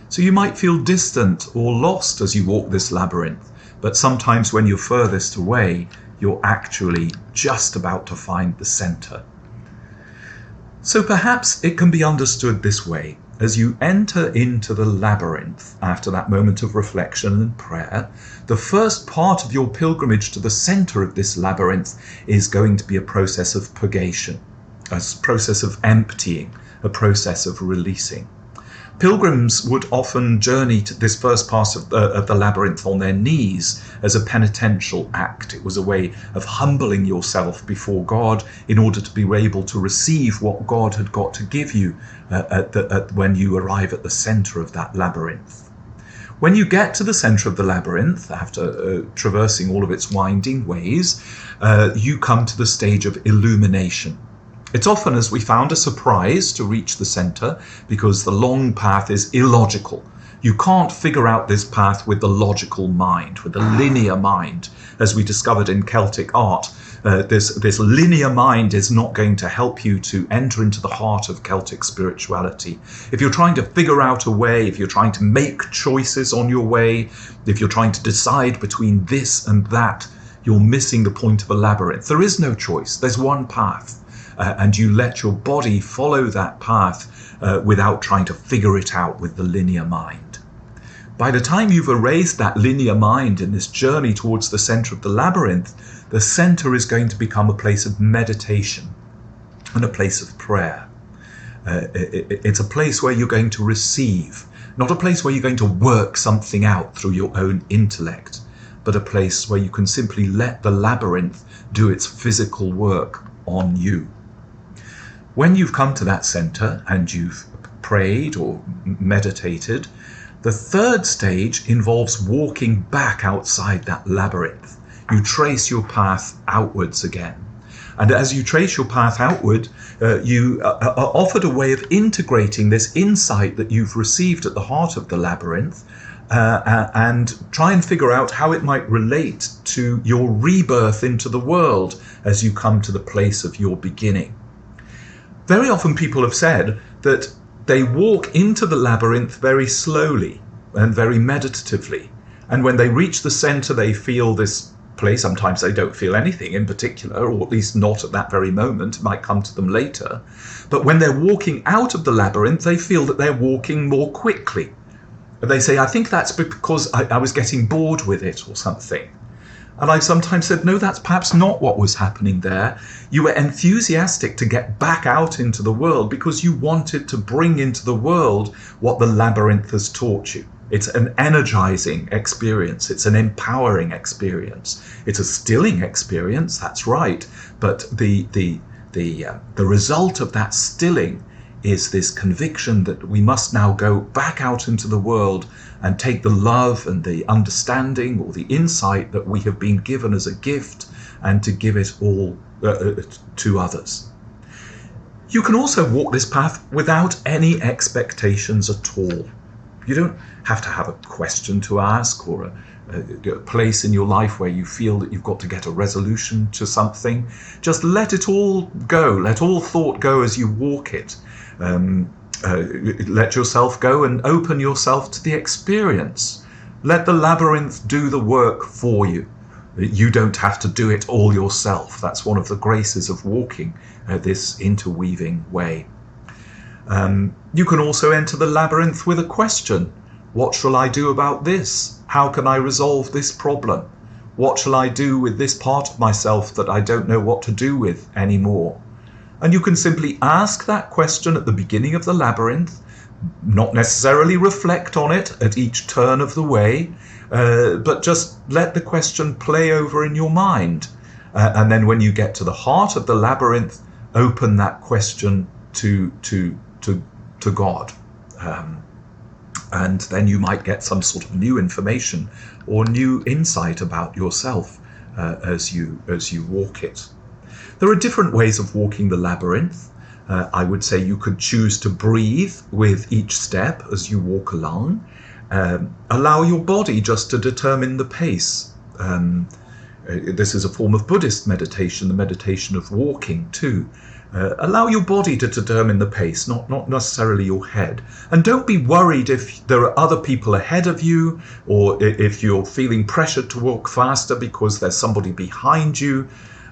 So you might feel distant or lost as you walk this labyrinth, but sometimes when you're furthest away, you're actually just about to find the center. So perhaps it can be understood this way. As you enter into the labyrinth after that moment of reflection and prayer, the first part of your pilgrimage to the center of this labyrinth is going to be a process of purgation, a process of emptying, a process of releasing. Pilgrims would often journey to this first part of the labyrinth on their knees as a penitential act. It was a way of humbling yourself before God in order to be able to receive what God had got to give you when you arrive at the center of that labyrinth. When you get to the center of the labyrinth, after traversing all of its winding ways, you come to the stage of illumination. It's often, as we found, a surprise to reach the center because the long path is illogical. You can't figure out this path with the logical mind, with the linear mind. As we discovered in Celtic art, this linear mind is not going to help you to enter into the heart of Celtic spirituality. If you're trying to figure out a way, if you're trying to make choices on your way, if you're trying to decide between this and that, you're missing the point of a labyrinth. There is no choice. There's one path. And you let your body follow that path without trying to figure it out with the linear mind. By the time you've erased that linear mind in this journey towards the center of the labyrinth, the center is going to become a place of meditation and a place of prayer. It's a place where you're going to receive, not a place where you're going to work something out through your own intellect, but a place where you can simply let the labyrinth do its physical work on you. When you've come to that center and you've prayed or meditated, the third stage involves walking back outside that labyrinth. You trace your path outwards again. And as you trace your path outward, you are offered a way of integrating this insight that you've received at the heart of the labyrinth and try and figure out how it might relate to your rebirth into the world as you come to the place of your beginning. Very often people have said that they walk into the labyrinth very slowly and very meditatively. And when they reach the center, they feel this place. Sometimes they don't feel anything in particular, or at least not at that very moment. It might come to them later. But when they're walking out of the labyrinth, they feel that they're walking more quickly. They say, I think that's because I was getting bored with it or something. And I've sometimes said, no, that's perhaps not what was happening there. You were enthusiastic to get back out into the world because you wanted to bring into the world what the labyrinth has taught you. It's an energizing experience. It's an empowering experience. It's a stilling experience, that's right. But the result of that stilling is this conviction that we must now go back out into the world and take the love and the understanding or the insight that we have been given as a gift and to give it all to others. You can also walk this path without any expectations at all. You don't have to have a question to ask or a place in your life where you feel that you've got to get a resolution to something. Just let it all go. Let all thought go as you walk it. Let yourself go and open yourself to the experience. Let the labyrinth do the work for you. You don't have to do it all yourself. That's one of the graces of walking this interweaving way. You can also enter the labyrinth with a question. What shall I do about this? How can I resolve this problem? What shall I do with this part of myself that I don't know what to do with anymore? And you can simply ask that question at the beginning of the labyrinth, not necessarily reflect on it at each turn of the way, but just let the question play over in your mind. And then when you get to the heart of the labyrinth, open that question to God. And then you might get some sort of new information or new insight about yourself as you walk it. There are different ways of walking the labyrinth. I would say you could choose to breathe with each step as you walk along. Allow your body just to determine the pace. This is a form of Buddhist meditation, the meditation of walking too. Allow your body to determine the pace, not necessarily your head. And don't be worried if there are other people ahead of you, or if you're feeling pressured to walk faster because there's somebody behind you.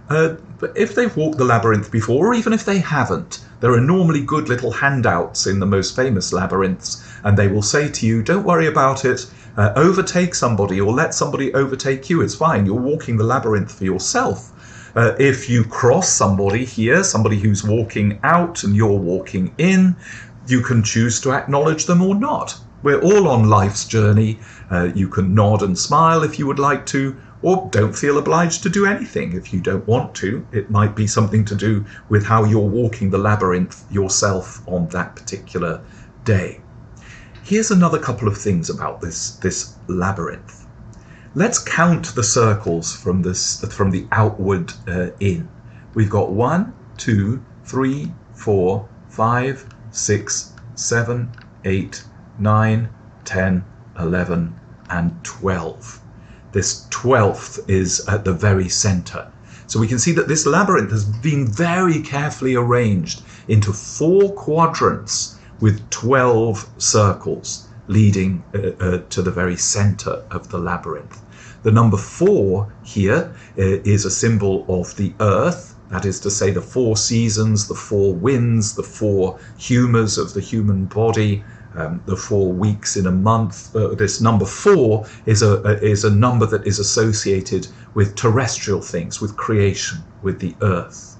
But if they've walked the labyrinth before, or even if they haven't, there are normally good little handouts in the most famous labyrinths, and they will say to you, don't worry about it, overtake somebody or let somebody overtake you. It's fine, you're walking the labyrinth for yourself. If you cross somebody here, somebody who's walking out and you're walking in, you can choose to acknowledge them or not. We're all on life's journey. You can nod and smile if you would like to, or don't feel obliged to do anything if you don't want to. It might be something to do with how you're walking the labyrinth yourself on that particular day. Here's another couple of things about this labyrinth. Let's count the circles from the outward in. We've got 1, 2, 3, 4, 5, 6, 7, 8, 9, 10, 11, and 12. This 12th is at the very center. So we can see that this labyrinth has been very carefully arranged into 4 quadrants with 12 circles leading to the very center of the labyrinth. The number 4 here is a symbol of the earth, that is to say the 4 seasons, the 4 winds, the 4 humours of the human body, the 4 weeks in a month. This number 4 is a number that is associated with terrestrial things, with creation, with the earth.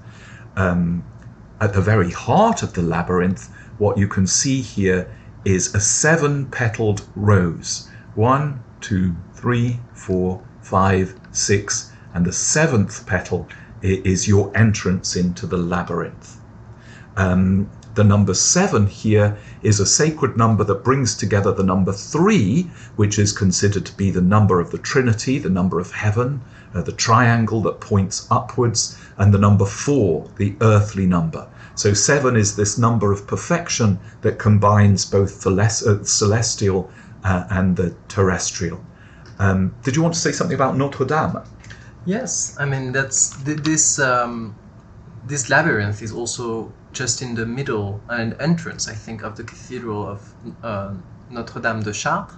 At the very heart of the labyrinth, what you can see here is a 7-petaled rose. 1, 2, 3, 4, 5, 6, and the 7th petal is your entrance into the labyrinth. The number 7 here is a sacred number that brings together the number 3, which is considered to be the number of the Trinity, the number of heaven, the triangle that points upwards, and the number 4, the earthly number. So 7 is this number of perfection that combines both the celestial and the terrestrial. Did you want to say something about Notre Dame? Yes, I mean this labyrinth is also just in the middle and entrance, I think, of the Cathedral of Notre Dame de Chartres.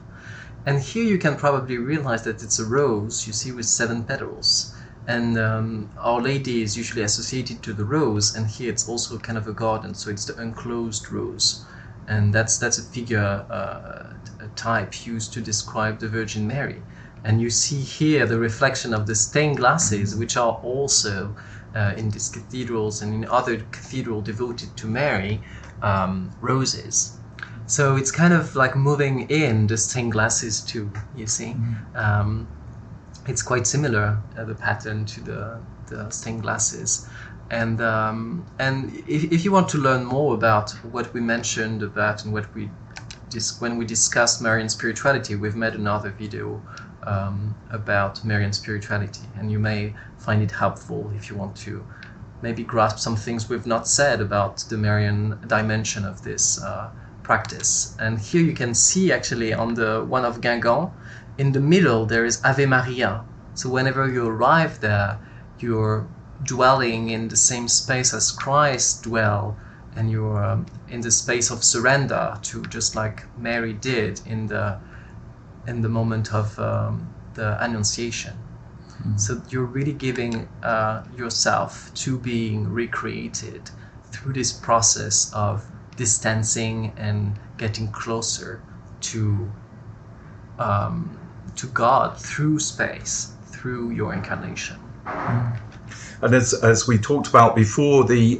And here you can probably realize that it's a rose, you see, with 7 petals. And Our Lady is usually associated to the rose, and here it's also kind of a garden, so it's the enclosed rose. And that's a figure, a type used to describe the Virgin Mary. And you see here the reflection of the stained glasses, which are also in these cathedrals and in other cathedrals devoted to Mary, roses. So it's kind of like moving in the stained glasses too, you see. It's quite similar, the pattern to the stained glasses. And if you want to learn more about what we mentioned about and what when we discussed Marian spirituality, we've made another video about Marian spirituality, and you may find it helpful if you want to maybe grasp some things we've not said about the Marian dimension of this practice. And here you can see actually on the one of Guingamp, in the middle there is Ave Maria. So whenever you arrive there, you're dwelling in the same space as Christ dwell, and you're in the space of surrender to, just like Mary did in the moment of the Annunciation. So you're really giving yourself to being recreated through this process of distancing and getting closer to God through space, through your incarnation. And as we talked about before, the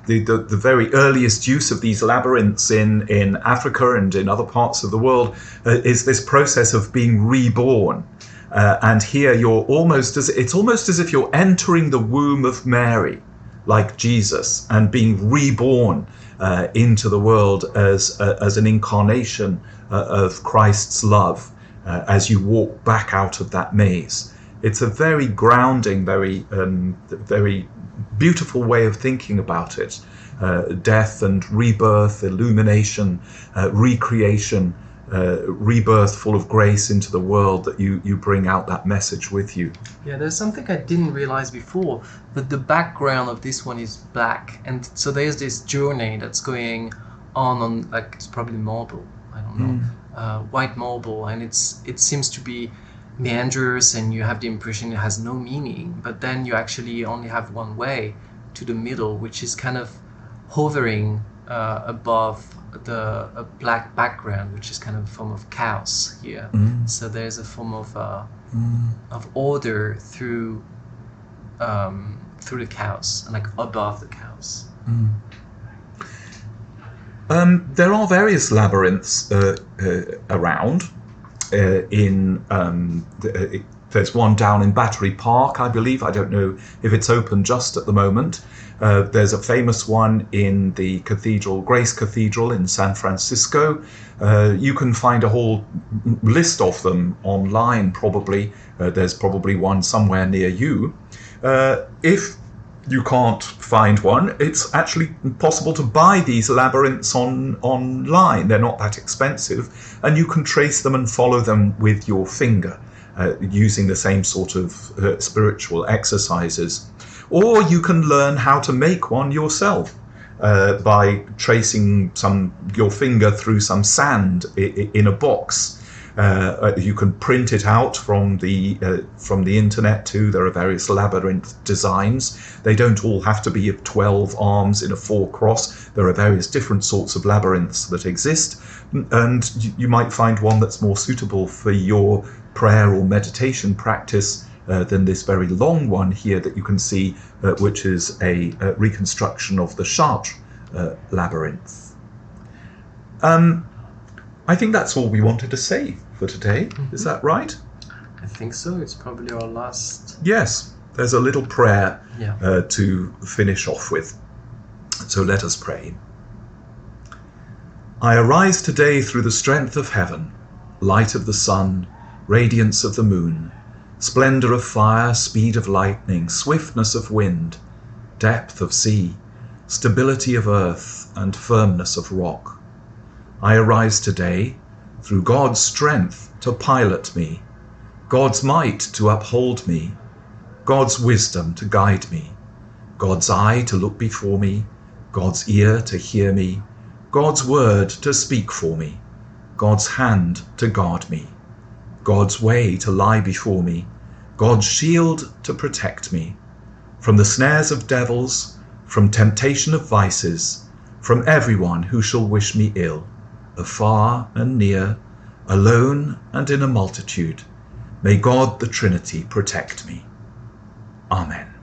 very earliest use of these labyrinths in Africa and in other parts of the world is this process of being reborn. And here it's almost as if you're entering the womb of Mary, like Jesus, and being reborn into the world as an incarnation of Christ's love as you walk back out of that maze. It's a very grounding, very beautiful way of thinking about it. Death and rebirth, illumination, recreation, rebirth full of grace into the world, that you bring out that message with you. Yeah, there's something I didn't realize before, but the background of this one is black, and so there's this journey that's going on like, it's probably marble, I don't know, white marble, and it seems to be meanders, and you have the impression it has no meaning, but then you actually only have one way to the middle, which is kind of hovering above a black background, which is kind of a form of chaos here. So there's a form of order through the chaos, and like above the chaos. There are various labyrinths around. There's one down in Battery Park, I believe. I don't know if it's open just at the moment. There's a famous one in the Cathedral, Grace Cathedral in San Francisco. You can find a whole list of them online, probably. There's probably one somewhere near you. If you can't find one, it's actually possible to buy these labyrinths online. They're not that expensive, and you can trace them and follow them with your finger, using the same sort of spiritual exercises. Or you can learn how to make one yourself by tracing your finger through some sand in a box. You can print it out from the internet too. There are various labyrinth designs. They don't all have to be of 12 arms in a 4-cross. There are various different sorts of labyrinths that exist, and you might find one that's more suitable for your prayer or meditation practice than this very long one here that you can see, which is a reconstruction of the Chartres labyrinth. I think that's all we wanted to say for today. Is that right? I think so. It's probably our last. Yes, there's a little prayer to finish off with. So let us pray. I arise today through the strength of heaven, light of the sun, radiance of the moon, splendor of fire, speed of lightning, swiftness of wind, depth of sea, stability of earth, and firmness of rock. I arise today through God's strength to pilot me, God's might to uphold me, God's wisdom to guide me, God's eye to look before me, God's ear to hear me, God's word to speak for me, God's hand to guard me, God's way to lie before me, God's shield to protect me, from the snares of devils, from temptation of vices, from everyone who shall wish me ill, afar and near, alone and in a multitude. May God the Trinity protect me. Amen.